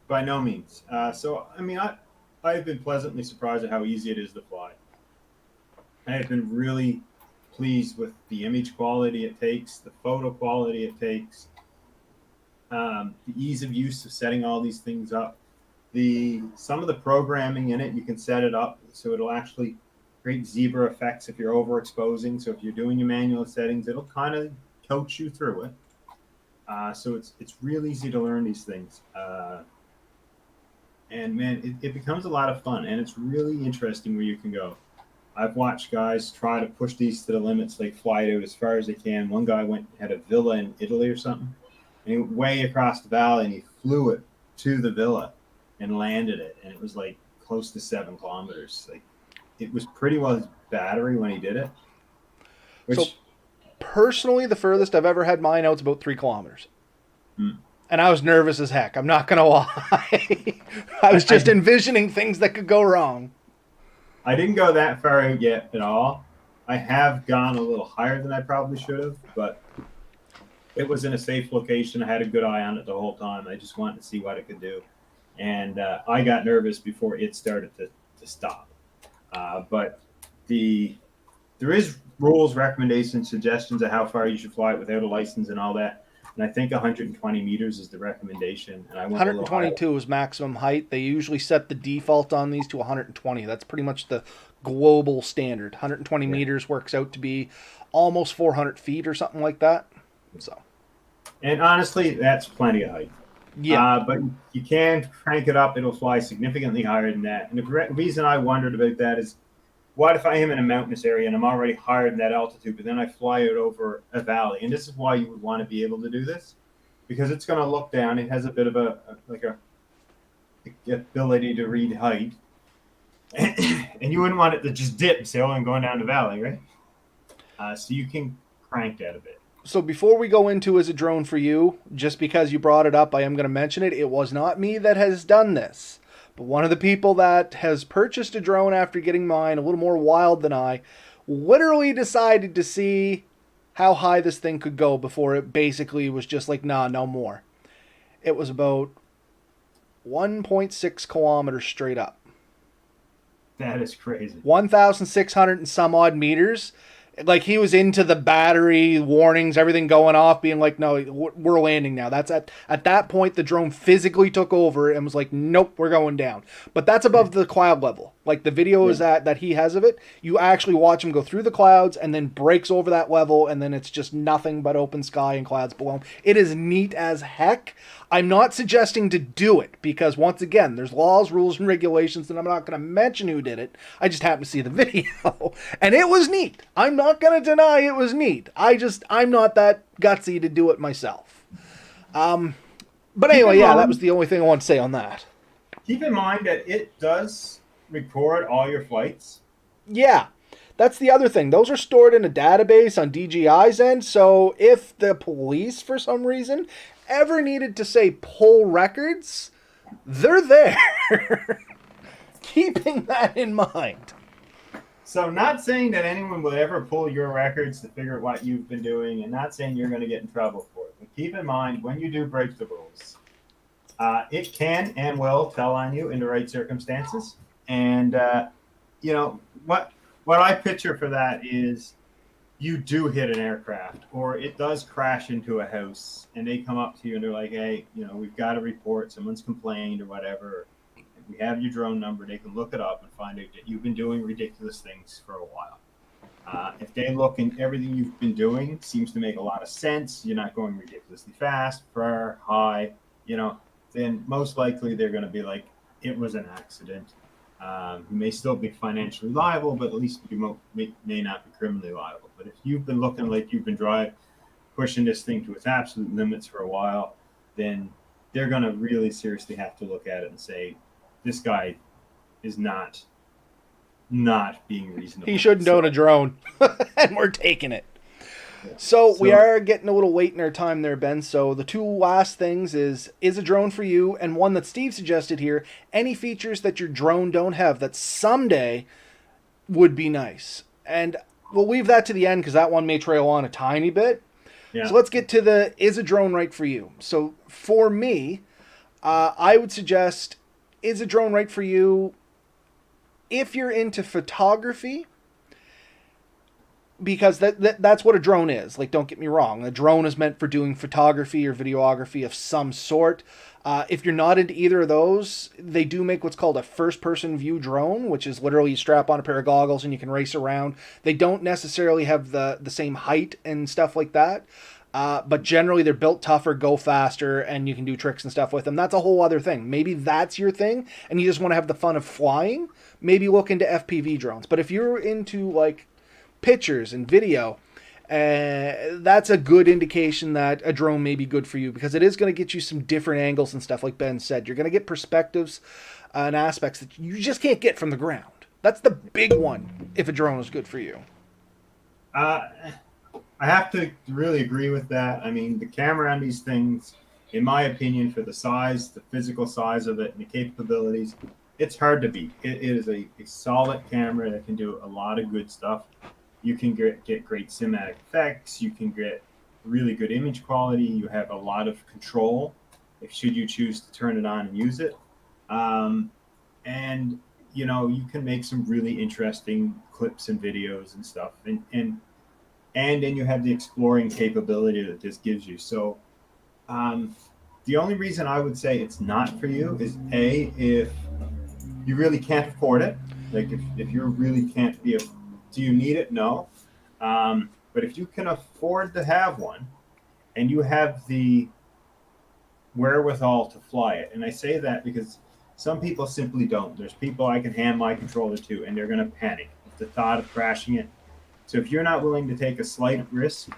by no means. So, I mean, I've been pleasantly surprised at how easy it is to fly. I have been really pleased with the image quality it takes, the photo quality it takes, the ease of use of setting all these things up. Some of the programming in it, you can set it up so it'll actually create zebra effects if you're overexposing. So if you're doing your manual settings, it'll kind of coach you through it. So it's real easy to learn these things. And man, it becomes a lot of fun, and it's really interesting where you can go. I've watched guys try to push these to the limits, like fly it out as far as they can. One guy had a villa in Italy or something, and he went way across the valley, and he flew it to the villa and landed it, and it was like close to 7 kilometers. Like, it was pretty well his battery when he did it. So personally, the furthest I've ever had mine out is about 3 kilometers. And I was nervous as heck. I'm not going to lie. I was just envisioning things that could go wrong. I didn't go that far out yet at all. I have gone a little higher than I probably should have, but it was in a safe location. I had a good eye on it the whole time. I just wanted to see what it could do. and I got nervous before it started to stop. But the there is rules, recommendations, suggestions of how far you should fly it without a license and all that. And I think 120 meters is the recommendation. And I went a little higher. 122 is maximum height. They usually set the default on these to 120. That's pretty much the global standard. 120 Yeah. meters works out to be almost 400 feet or something like that. So, And honestly, that's plenty of height. yeah. But you can crank it up; it'll fly significantly higher than that. And the reason I wondered about that is, what if I am in a mountainous area and I'm already higher than that altitude, but then I fly it over a valley? And this is why you would want to be able to do this, because it's going to look down. It has a bit of a ability to read height, and you wouldn't want it to just dip and say, "Oh, I'm going down the valley," right? So you can crank that a bit. So before we go into is a drone for you, just because you brought it up, I am going to mention it. It was not me that has done this, but one of the people that has purchased a drone after getting mine, a little more wild than I, literally decided to see how high this thing could go before it basically was just like, nah, no more. It was about 1.6 kilometers straight up. That is crazy. 1,600 and some odd meters. Like, he was into the battery warnings, everything going off, being like, no, we're landing now. That's at that point, the drone physically took over and was like, nope, we're going down. But that's above the cloud level. Like, the video is that he has of it, you actually watch him go through the clouds and then breaks over that level, and then it's just nothing but open sky and clouds below him. It is neat as heck. I'm not suggesting to do it because, once again, there's laws, rules, and regulations, and I'm not going to mention who did it. I just happened to see the video, and it was neat. I'm not going to deny it was neat. I'm not that gutsy to do it myself. But anyway, yeah, that was the only thing I want to say on that. Keep in mind that it does record all your flights. Yeah. That's the other thing. Those are stored in a database on DJI's end, so if the police, for some reason, ever needed to, say, pull records, they're there. Keeping that in mind. So not saying that anyone will ever pull your records to figure out what you've been doing, and not saying you're going to get in trouble for it. But keep in mind, when you do break the rules, it can and will tell on you in the right circumstances. And, what I picture for that is you do hit an aircraft, or it does crash into a house, and they come up to you and they're like, hey, we've got a report, someone's complained or whatever. We have your drone number. They can look it up and find out that you've been doing ridiculous things for a while. If they look and everything you've been doing seems to make a lot of sense, you're not going ridiculously fast, far, high, then most likely they're going to be like, it was an accident. You may still be financially liable, but at least you may not be criminally liable. But if you've been looking like you've been pushing this thing to its absolute limits for a while, then they're going to really seriously have to look at it and say, this guy is not being reasonable. He shouldn't own a drone, and we're taking it. Yeah. So we are getting a little late in our time there, Ben. So the two last things is a drone for you, and one that Steve suggested here, any features that your drone don't have that someday would be nice. And we'll leave that to the end because that one may trail on a tiny bit. Yeah. So let's get to is a drone right for you? So for me, I would suggest, is a drone right for you if you're into photography? Because that's what a drone is. Like, don't get me wrong. A drone is meant for doing photography or videography of some sort. If you're not into either of those, they do make what's called a first-person view drone, which is literally you strap on a pair of goggles and you can race around. They don't necessarily have the same height and stuff like that. But generally they're built tougher, go faster, and you can do tricks and stuff with them. That's a whole other thing. Maybe that's your thing, and you just want to have the fun of flying. Maybe look into FPV drones. But if you're into, like, pictures and video, that's a good indication that a drone may be good for you, because it is going to get you some different angles and stuff, like Ben said. You're going to get perspectives and aspects that you just can't get from the ground. That's the big one if a drone is good for you. I have to really agree with that. I mean, the camera on these things, in my opinion, for the size, the physical size of it, and the capabilities, it's hard to beat. It is a solid camera that can do a lot of good stuff. You can get great cinematic effects. You can get really good image quality. You have a lot of control should you choose to turn it on and use it. Um, and you can make some really interesting clips and videos and stuff, and then you have the exploring capability that this gives you. So the only reason I would say it's not for you is if you really can't afford it. Like if you really can't be do you need it? No. But if you can afford to have one and you have the wherewithal to fly it, and I say that because some people simply don't. There's people I can hand my controller to and they're going to panic at the thought of crashing it. So if you're not willing to take a slight risk,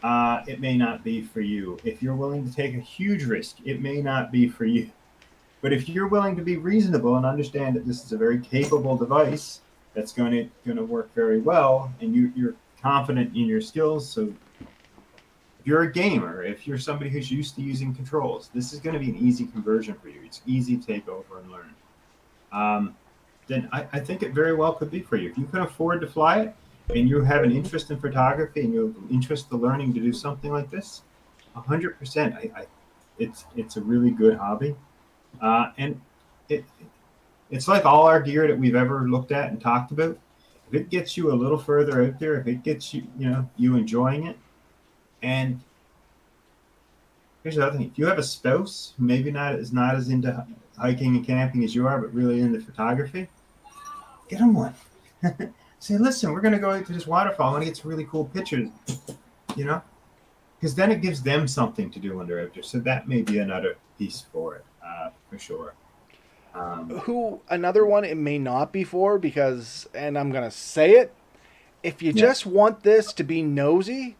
it may not be for you. If you're willing to take a huge risk, it may not be for you. But if you're willing to be reasonable and understand that this is a very capable device that's going to work very well, and you're confident in your skills, so if you're a gamer, if you're somebody who's used to using controls, this is going to be an easy conversion for you. It's easy to take over and learn. Then I think it very well could be for you. If you can afford to fly it, and you have an interest in photography and you have an interest in learning to do something like this, 100%, it's a really good hobby. And it's like all our gear that we've ever looked at and talked about. If it gets you a little further out there, if it gets you, you enjoying it, and here's the other thing: if you have a spouse who maybe not as into hiking and camping as you are, but really into photography, get them one. Say, listen, we're going to go out to this waterfall. I want to get some really cool pictures, because then it gives them something to do when they're out there. So that may be another piece for it, for sure. Another one it may not be for, because, and I'm going to say it, if you just want this to be nosy,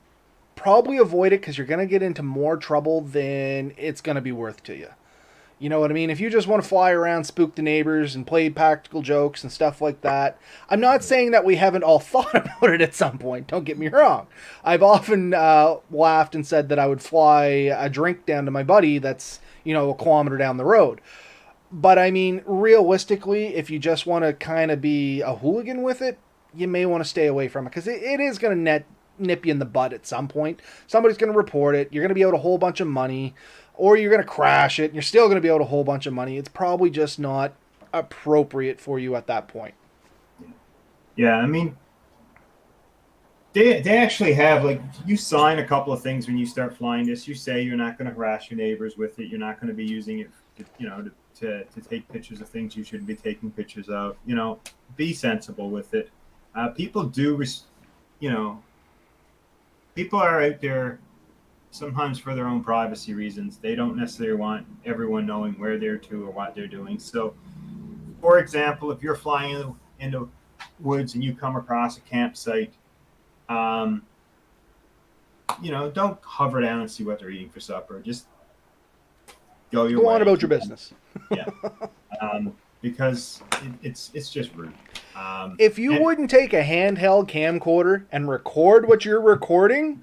probably avoid it, because you're going to get into more trouble than it's going to be worth to you. You know what I mean? If you just want to fly around, spook the neighbors, and play practical jokes and stuff like that, I'm not saying that we haven't all thought about it at some point. Don't get me wrong. I've often laughed and said that I would fly a drink down to my buddy that's, a kilometer down the road. But I mean, realistically, if you just want to kind of be a hooligan with it, you may want to stay away from it, because it is going to nip you in the butt at some point. Somebody's going to report it. You're going to be owed a whole bunch of money. Or you're going to crash it, and you're still going to be owed a whole bunch of money. It's probably just not appropriate for you at that point. Yeah, I mean, they actually have, like, you sign a couple of things when you start flying this. You say you're not going to harass your neighbors with it. You're not going to be using it, to take pictures of things you shouldn't be taking pictures of. Be sensible with it. People are out there sometimes for their own privacy reasons. They don't necessarily want everyone knowing where they're to or what they're doing. So, for example, if you're flying into woods and you come across a campsite, don't hover down and see what they're eating for supper. Just go your way. Go on about your business. Yeah. Because it's just rude. If you wouldn't take a handheld camcorder and record what you're recording,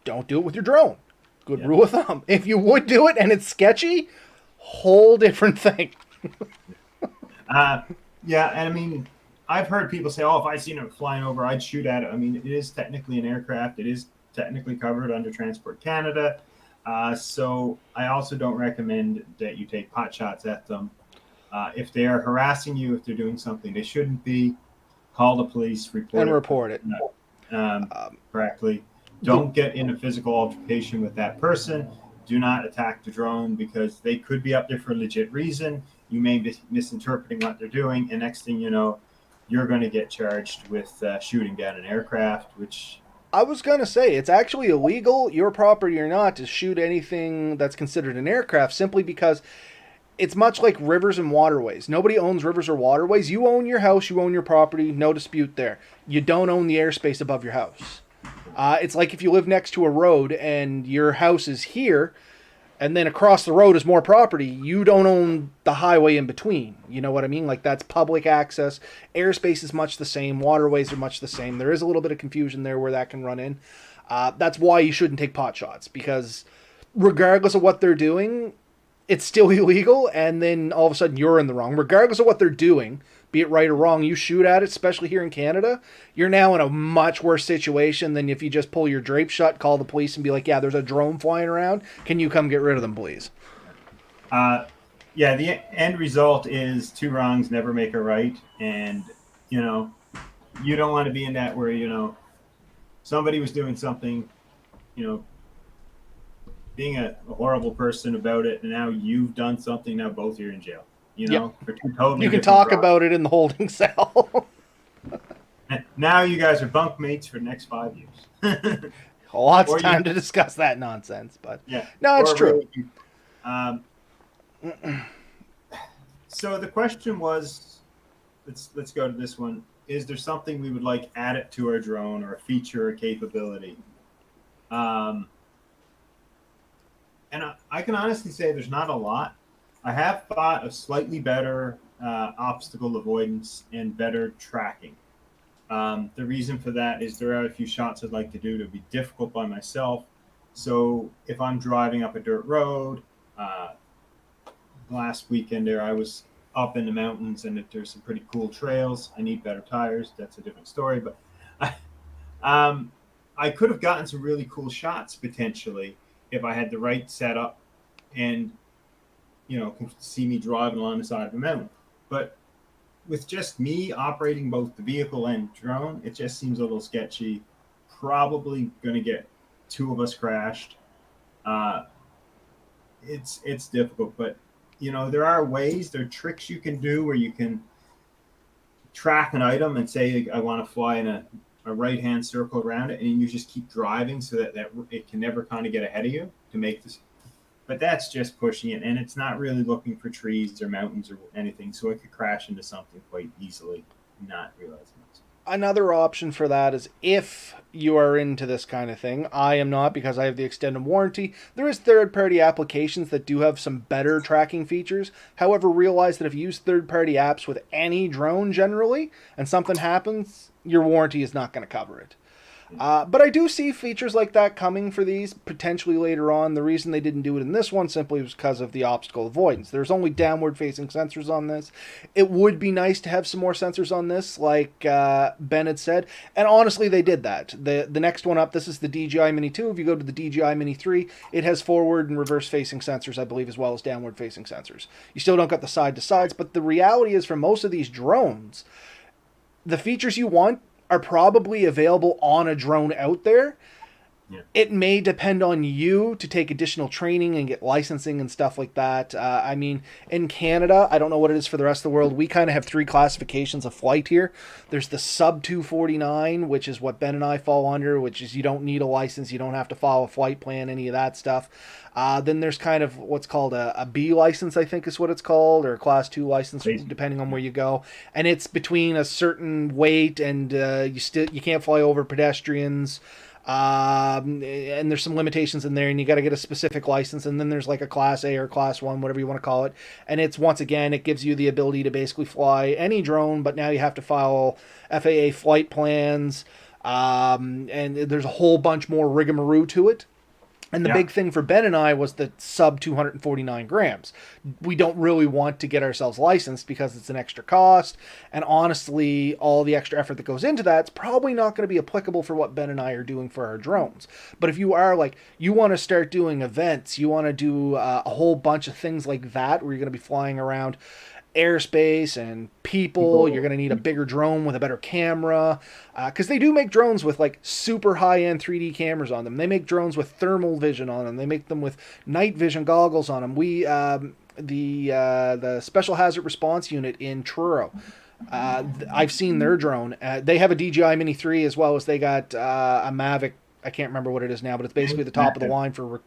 don't do it with your drone. Good rule of thumb. If you would do it and it's sketchy, whole different thing. Yeah, and I mean, I've heard people say, "Oh, if I seen it flying over, I'd shoot at it." I mean, it is technically an aircraft. It is technically covered under Transport Canada. So I also don't recommend that you take pot shots at them. If they are harassing you, if they're doing something they shouldn't be, call the police, report it correctly. Don't get in a physical altercation with that person. Do not attack the drone, because they could be up there for a legit reason. You may be misinterpreting what they're doing, and next thing you know, you're going to get charged with shooting down an aircraft, which... I was going to say, it's actually illegal, your property or not, to shoot anything that's considered an aircraft, simply because it's much like rivers and waterways. Nobody owns rivers or waterways. You own your house, you own your property, no dispute there. You don't own the airspace above your house. It's like if you live next to a road and your house is here, and then across the road is more property, you don't own the highway in between. You know what I mean? Like, that's public access. Airspace is much the same. Waterways are much the same. There is a little bit of confusion there where that can run in. That's why you shouldn't take pot shots, because regardless of what they're doing, it's still illegal, and then all of a sudden you're in the wrong. Regardless of what they're doing, be it right or wrong, you shoot at it, especially here in Canada, you're now in a much worse situation than if you just pull your drape shut, call the police, and be like, yeah, there's a drone flying around. Can you come get rid of them, please? yeah, the end result is two wrongs never make a right, and you know, you don't want to be in that where somebody was doing something, you know, being a horrible person about it, and now you've done something. Now both you're in jail. Yep. For two totally You can different talk crimes. about it in the holding cell. Now you guys are bunk mates for the next 5 years. Lots of Or you, time to discuss that nonsense, but yeah, no, it's or true. really, um, so the question was, let's go to this one. Is there something we would like added to our drone, or a feature or capability? Um, and I can honestly say there's not a lot. I have thought of slightly better obstacle avoidance and better tracking. The reason for that is there are a few shots I'd like to do to be difficult by myself. So if I'm driving up a dirt road, uh, last weekend there I was up in the mountains, and if there's some pretty cool trails, I need better tires. That's a different story. But I, I could have gotten some really cool shots potentially if I had the right setup, and could see me driving along the side of a mountain. But with just me operating both the vehicle and drone, it just seems a little sketchy. Probably going to get two of us crashed. Uh, it's difficult, but there are ways, there are tricks you can do where you can track an item and say I want to fly in a right hand circle around it, and you just keep driving so that it can never kind of get ahead of you to make this. But that's just pushing it, and it's not really looking for trees or mountains or anything, so it could crash into something quite easily, not realizing it. Another option for that is if you are into this kind of thing. I am not, because I have the extended warranty. There is third-party applications that do have some better tracking features. However, realize that if you use third-party apps with any drone generally, and something happens, your warranty is not going to cover it. But I do see features like that coming for these potentially later on. The reason they didn't do it in this one simply was because of the obstacle avoidance. There's only downward facing sensors on this. It would be nice to have some more sensors on this, like Ben had said. And honestly, they did that. The next one up, this is the DJI Mini 2. If you go to the DJI Mini 3, it has forward and reverse facing sensors, I believe, as well as downward facing sensors. You still don't got the side to sides, but the reality is for most of these drones, the features you want are probably available on a drone out there. Yeah. It may depend on you to take additional training and get licensing and stuff like that. I mean, in Canada, I don't know what it is for the rest of the world. We kind of have three classifications of flight here. There's the sub 249, which is what Ben and I fall under, which is you don't need a license, you don't have to follow a flight plan, any of that stuff. Then there's kind of what's called a B license, I think is what it's called, or a class 2 license, depending on where you go. And it's between a certain weight, and you can't fly over pedestrians. And there's some limitations in there, and you got to get a specific license. And then there's like a class A or class 1, whatever you want to call it. And it's, once again, it gives you the ability to basically fly any drone, but now you have to follow FAA flight plans. And there's a whole bunch more rigmarole to it. And the big thing for Ben and I was the sub 249 grams. We don't really want to get ourselves licensed because it's an extra cost. And honestly, all the extra effort that goes into that is probably not going to be applicable for what Ben and I are doing for our drones. But if you are like, you want to start doing events, you want to do a whole bunch of things like that, where you're going to be flying around airspace and people, you're going to need a bigger drone with a better camera, because they do make drones with like super high-end 3D cameras on them. They make drones with thermal vision on them. They make them with night vision goggles on them. We the Special Hazard Response Unit in Truro, I've seen their drone. They have a DJI Mini 3, as well as they got a Mavic. I can't remember what it is now, but it's basically the top of the line for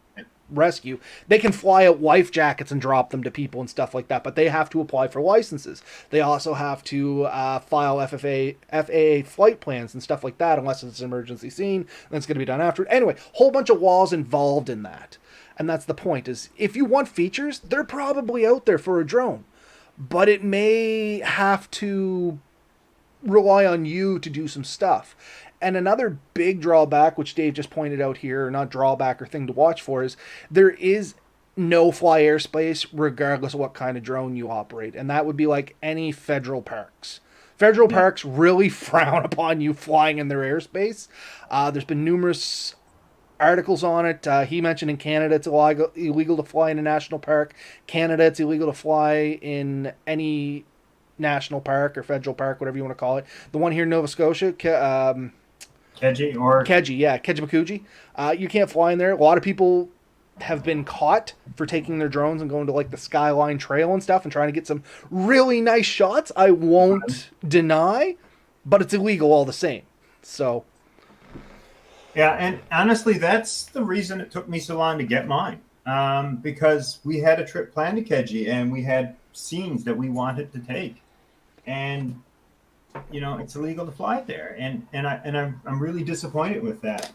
rescue. They can fly out life jackets and drop them to people and stuff like that, but they have to apply for licenses. They also have to file FAA flight plans and stuff like that, unless it's an emergency scene, and it's going to be done after. Anyway, whole bunch of laws involved in that. And that's the point, is if you want features, they're probably out there for a drone, but it may have to rely on you to do some stuff. And another big drawback, which Dave just pointed out here, or not drawback or thing to watch for, is there is no fly airspace regardless of what kind of drone you operate. And that would be like any federal parks. Federal parks really frown upon you flying in their airspace. There's been numerous articles on it. He mentioned in Canada it's illegal to fly in a national park. Canada, it's illegal to fly in any national park or federal park, whatever you want to call it. The one here in Nova Scotia, Keji or Keji, yeah, Kejimakuji. You can't fly in there. A lot of people have been caught for taking their drones and going to like the Skyline Trail and stuff and trying to get some really nice shots. I won't deny, but it's illegal all the same. So, yeah, and honestly, that's the reason it took me so long to get mine. Because we had a trip planned to Keji and we had scenes that we wanted to take, and it's illegal to fly there, and I'm really disappointed with that,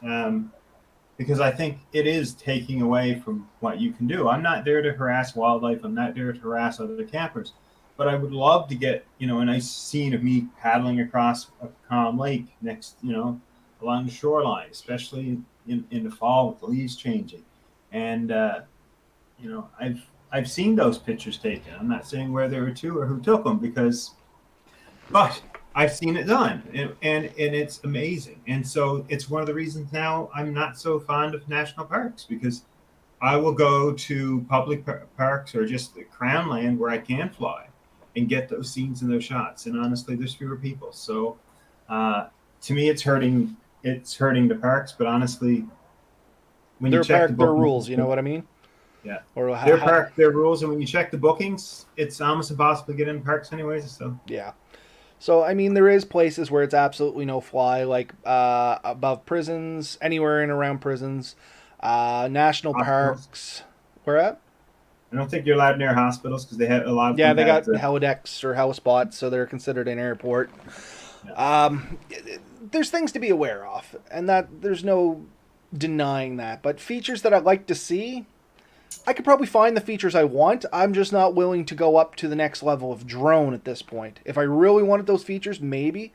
because I think it is taking away from what you can do. I'm not there to harass wildlife. I'm not there to harass other campers, but I would love to get a nice scene of me paddling across a calm lake next along the shoreline, especially in the fall with the leaves changing, and I've seen those pictures taken. I'm not saying where they were to or who took them, but I've seen it done, and it's amazing. And so it's one of the reasons now I'm not so fond of national parks, because I will go to public parks or just the crown land where I can fly and get those scenes and those shots. And honestly, there's fewer people. So to me, it's hurting the parks. But honestly, when you check their rules, you know what I mean? Yeah. Or their rules, and when you check the bookings, it's almost impossible to get in parks anyways. So yeah. So, I mean, there is places where it's absolutely no fly, like above prisons, anywhere in around prisons, national parks. Where at? I don't think you're allowed near hospitals because they have a lot of... Yeah, they got helidecks or helispots, so they're considered an airport. Yeah. There's things to be aware of, and that there's no denying that. But features that I'd like to see, I could probably find the features I want. I'm just not willing to go up to the next level of drone at this point. If I really wanted those features, maybe.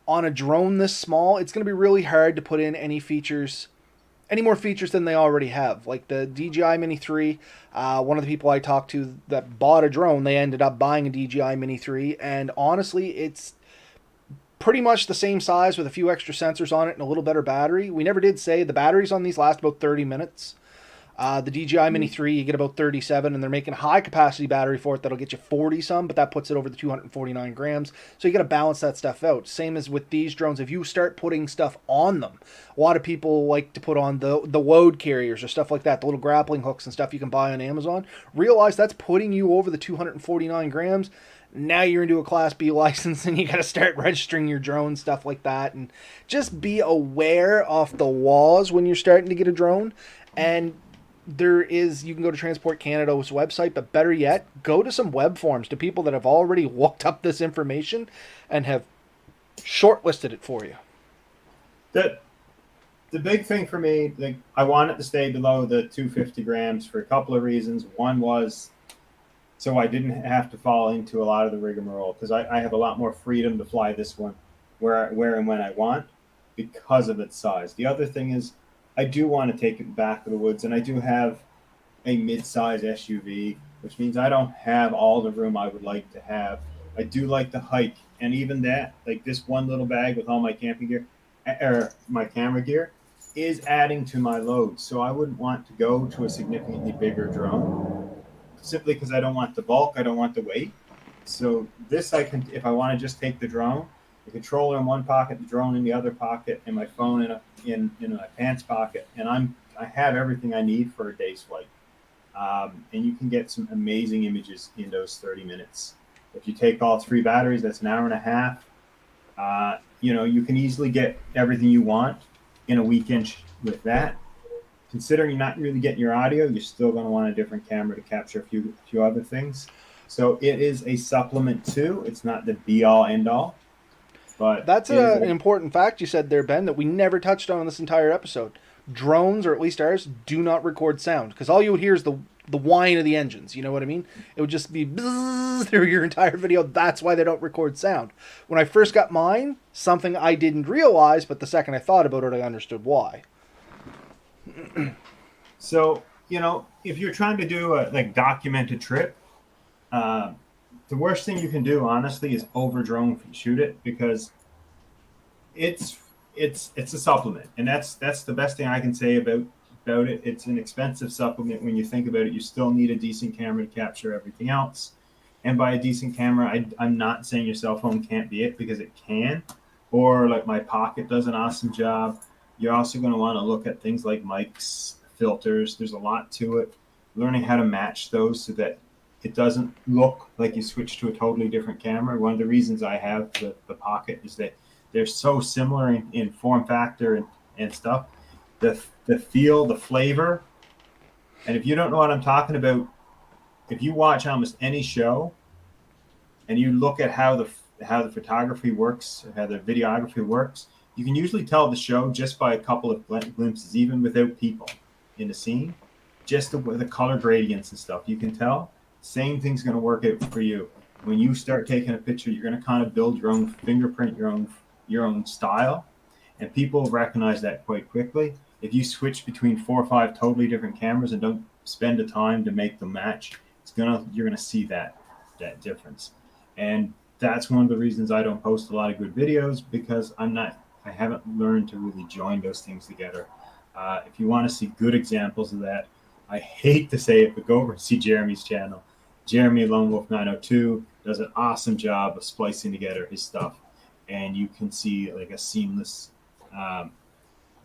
On a drone this small, it's going to be really hard to put in any more features than they already have. Like the DJI Mini 3, one of the people I talked to that bought a drone, they ended up buying a DJI Mini 3, and honestly, it's pretty much the same size with a few extra sensors on it and a little better battery. We never did say the batteries on these last about 30 minutes. The DJI Mini 3, you get about 37, and they're making a high-capacity battery for it that'll get you 40-some, but that puts it over the 249 grams. So you got to balance that stuff out. Same as with these drones. If you start putting stuff on them, a lot of people like to put on the load carriers or stuff like that, the little grappling hooks and stuff you can buy on Amazon. Realize that's putting you over the 249 grams. Now you're into a Class B license, and you got to start registering your drone, stuff like that. And just be aware of the laws when you're starting to get a drone. And you can go to Transport Canada's website, but better yet, go to some web forums to people that have already looked up this information and have shortlisted it for you. The big thing for me, like, I want it to stay below the 250 grams for a couple of reasons. One was so I didn't have to fall into a lot of the rigmarole, because I have a lot more freedom to fly this one where and when I want because of its size. The other thing is I do want to take it back to the woods, and I do have a mid-size SUV, which means I don't have all the room I would like to have. I do like to hike, and even that, like this one little bag with all my camping gear, or my camera gear, is adding to my load. So I wouldn't want to go to a significantly bigger drone, simply because I don't want the bulk, I don't want the weight. So this I can, if I want to just take the drone, the controller in one pocket, the drone in the other pocket, and my phone in my pants pocket, and I have everything I need for a day's flight. And you can get some amazing images in those 30 minutes. If you take all 3 batteries, that's an hour and a half. You can easily get everything you want in a weekend with that. Considering you're not really getting your audio, you're still going to want a different camera to capture a few other things. So it is a supplement too. It's not the be-all, end-all. But that's an important fact you said there, Ben, that we never touched on in this entire episode. Drones, or at least ours, do not record sound, because all you would hear is the whine of the engines. You know what I mean? It would just be bzzz through your entire video. That's why they don't record sound. When I first got mine, something I didn't realize, but the second I thought about it, I understood why. So, if you're trying to do a document a trip, the worst thing you can do, honestly, is over drone shoot it, because it's it's a supplement, and that's the best thing I can say about it. It's an expensive supplement when you think about it. You still need a decent camera to capture everything else. And by a decent camera, I'm not saying your cell phone can't be it, because it can. Or like my Pocket does an awesome job. You're also going to want to look at things like mics, filters. There's a lot to it. Learning how to match those so that it doesn't look like you switch to a totally different camera. One of the reasons I have the Pocket is that they're so similar in form factor and stuff. The feel, the flavor. And if you don't know what I'm talking about, if you watch almost any show and you look at how the photography works, how the videography works, you can usually tell the show just by a couple of glimpses, even without people in the scene, just the color gradients and stuff. You can tell. Same thing's going to work out for you. When you start taking a picture, you're going to kind of build your own fingerprint, your own style, and people recognize that quite quickly. If you switch between 4 or 5 totally different cameras and don't spend the time to make them match, you're gonna see that difference. And that's one of the reasons I don't post a lot of good videos, because I haven't learned to really join those things together. If you want to see good examples of that, I hate to say it, but go over and see Jeremy's channel. Jeremy Lone Wolf 902 does an awesome job of splicing together his stuff, and you can see like a seamless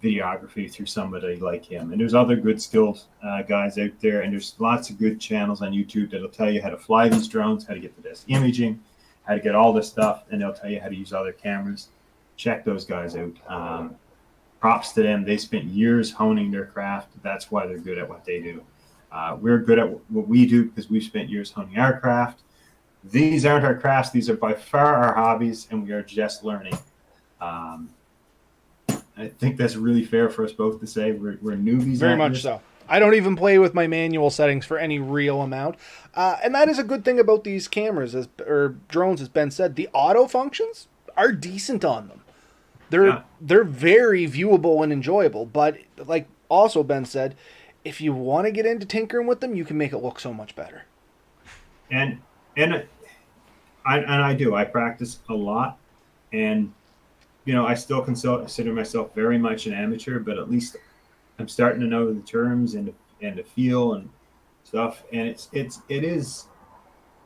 videography through somebody like him. And there's other good skilled guys out there, and there's lots of good channels on YouTube that'll tell you how to fly these drones, how to get the best imaging, how to get all this stuff, and they'll tell you how to use other cameras. Check those guys out. Props to them. They spent years honing their craft. That's why they're good at what they do. We're good at what we do because we've spent years honing our craft. These aren't our crafts. These are by far our hobbies, and we are just learning. I think that's really fair for us both to say. We're newbies. Very much so. I don't even play with my manual settings for any real amount. And that is a good thing about these cameras, or drones, as Ben said. The auto functions are decent on them. They're very viewable and enjoyable. But like also Ben said, if you want to get into tinkering with them, you can make it look so much better. And I do. I practice a lot, and I still consider myself very much an amateur, but at least I'm starting to know the terms and the feel and stuff. And it is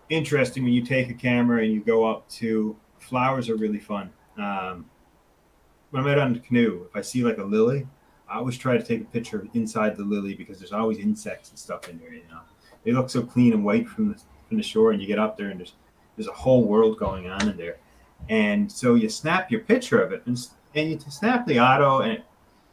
interesting when you take a camera and you go up to flowers are really fun. When I'm out on the canoe, if I see like a lily, I always try to take a picture inside the lily, because there's always insects and stuff in there. They look so clean and white from the shore, and you get up there and there's a whole world going on in there. And so you snap your picture of it, and you snap the auto, and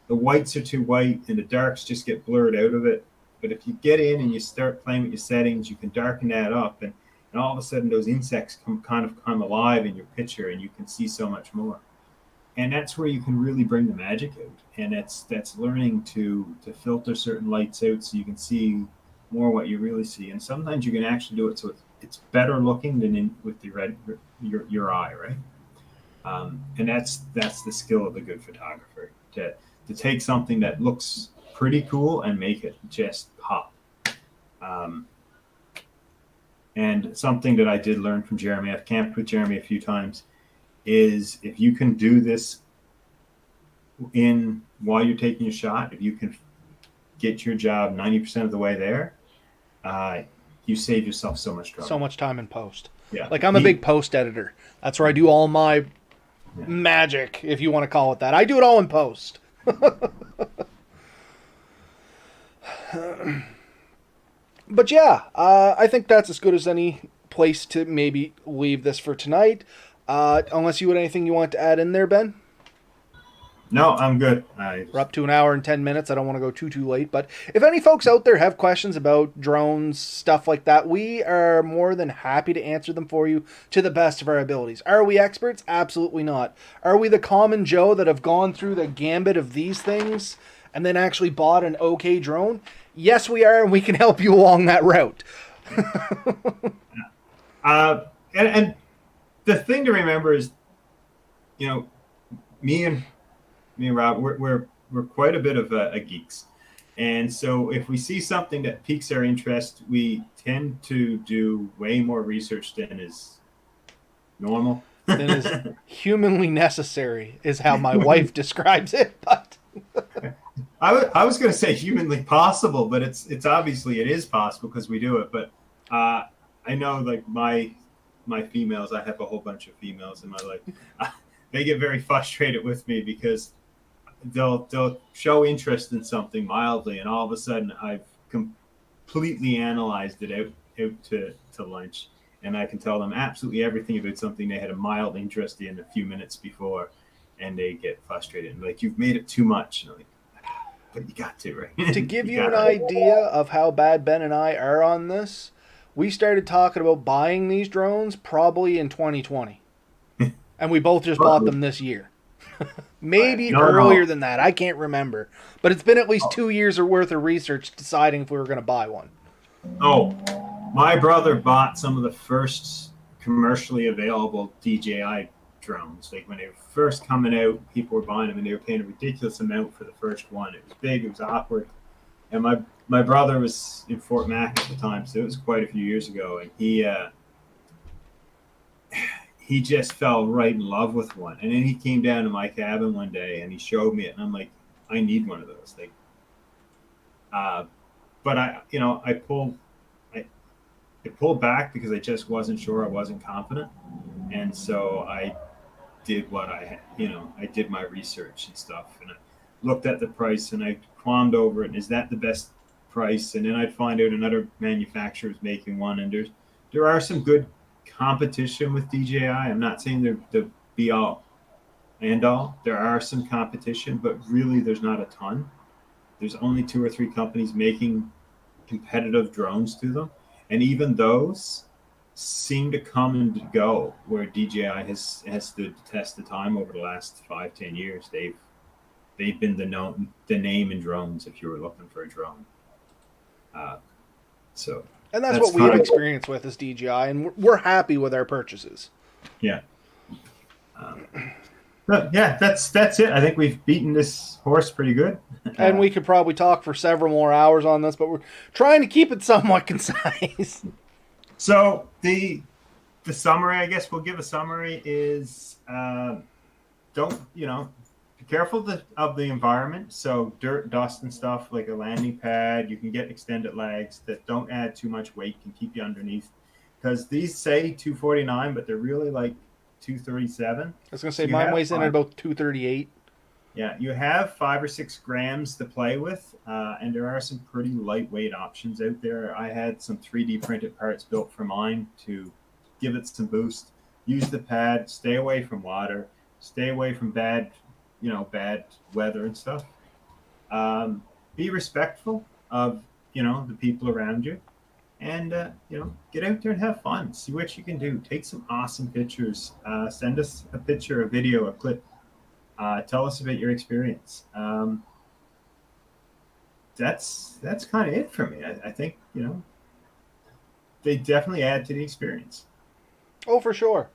the whites are too white and the darks just get blurred out of it. But if you get in and you start playing with your settings, you can darken that up, and all of a sudden those insects come alive in your picture, and you can see so much more. And that's where you can really bring the magic out. And that's learning to filter certain lights out so you can see more what you really see. And sometimes you can actually do it so it's better looking than with your eye, right? And that's the skill of a good photographer, to take something that looks pretty cool and make it just pop. And something that I did learn from Jeremy, I've camped with Jeremy a few times, is if you can do this while you're taking your shot, if you can get your job 90% of the way there, you save yourself so much trouble. So much time in post. Yeah. Like I'm a big post editor. That's where I do all my magic, if you want to call it that. I do it all in post. But yeah, I think that's as good as any place to maybe leave this for tonight. Unless you had anything you want to add in there, Ben? No, I'm good. We're up to an hour and 10 minutes. I don't want to go too late. But if any folks out there have questions about drones, stuff like that, we are more than happy to answer them for you to the best of our abilities. Are we experts? Absolutely not. Are we the common Joe that have gone through the gambit of these things and then actually bought an okay drone? Yes, we are, and we can help you along that route. And the thing to remember is, me and Rob, we're quite a bit of a geeks, and so if we see something that piques our interest, we tend to do way more research than is normal. than is humanly necessary, is how my wife describes it. But I was going to say humanly possible, but it's obviously it is possible because we do it. But I know like my females, I have a whole bunch of females in my life. They get very frustrated with me because they'll show interest in something mildly, and all of a sudden I've completely analyzed it out to lunch, and I can tell them absolutely everything about something they had a mild interest in a few minutes before, and they get frustrated and like, you've made it too much. And I'm like, but you got to, right? to give you an idea of how bad Ben and I are on this, we started talking about buying these drones probably in 2020. And we both just bought them this year. Maybe earlier than that. I can't remember. But it's been at least 2 years worth of research deciding if we were going to buy one. Oh, my brother bought some of the first commercially available DJI drones. Like when they were first coming out, people were buying them and they were paying a ridiculous amount for the first one. It was big, it was awkward. And my brother was in Fort Mac at the time, so it was quite a few years ago. And he just fell right in love with one. And then he came down to my cabin one day and he showed me it, and I'm like, I need one of those. Like, but I pulled back because I just wasn't sure. I wasn't confident, and so I did what I did my research and stuff, and I looked at the price and I qualmed over it. Is that the best price? And then I'd find out another manufacturer is making one, and there are some good competition with DJI. I'm not saying they're the be all and all. There are some competition, but really there's not a ton. There's only 2 or 3 companies making competitive drones to them, and even those seem to come and go, where DJI has stood the test of time over the last 5-10 years. They've been the name in drones if you were looking for a drone. And that's what we have experience with is DJI, and we're happy with our purchases. Yeah. But yeah, that's it. I think we've beaten this horse pretty good. And we could probably talk for several more hours on this, but we're trying to keep it somewhat concise. So the summary, I guess we'll give a summary, is be careful of the environment. So dirt, dust, and stuff, like a landing pad, you can get extended legs that don't add too much weight, can keep you underneath. Because these say 249, but they're really like 237. I was going to say, mine weighs in at about 238. Yeah, you have 5 or 6 grams to play with, and there are some pretty lightweight options out there. I had some 3D printed parts built for mine to give it some boost. Use the pad, stay away from water, stay away from bad weather and stuff. Be respectful of, the people around you, and, get out there and have fun. See what you can do. Take some awesome pictures. Send us a picture, a video, a clip. Tell us about your experience. That's kind of it for me. I think, they definitely add to the experience. Oh, for sure.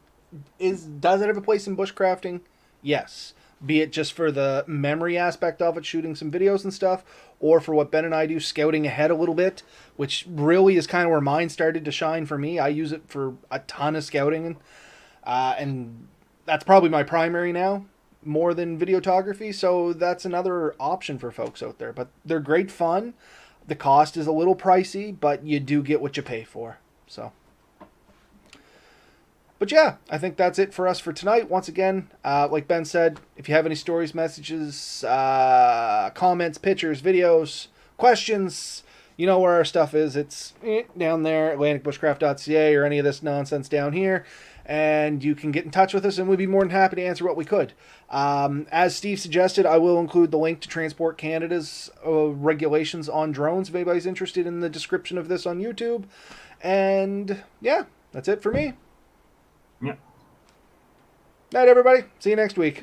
Does it have a place in bushcrafting? Yes. Be it just for the memory aspect of it, shooting some videos and stuff, or for what Ben and I do, scouting ahead a little bit, which really is kind of where mine started to shine for me. I use it for a ton of scouting, and that's probably my primary now, more than videography, so that's another option for folks out there. But they're great fun. The cost is a little pricey, but you do get what you pay for. So, but yeah, I think that's it for us for tonight. Once again, like Ben said, if you have any stories, messages, comments, pictures, videos, questions, you know where our stuff is. It's down there, atlanticbushcraft.ca, or any of this nonsense down here. And you can get in touch with us, and we'd be more than happy to answer what we could. As Steve suggested, I will include the link to Transport Canada's regulations on drones if anybody's interested, in the description of this on YouTube. And yeah, that's it for me. Yeah. Night, everybody. See you next week.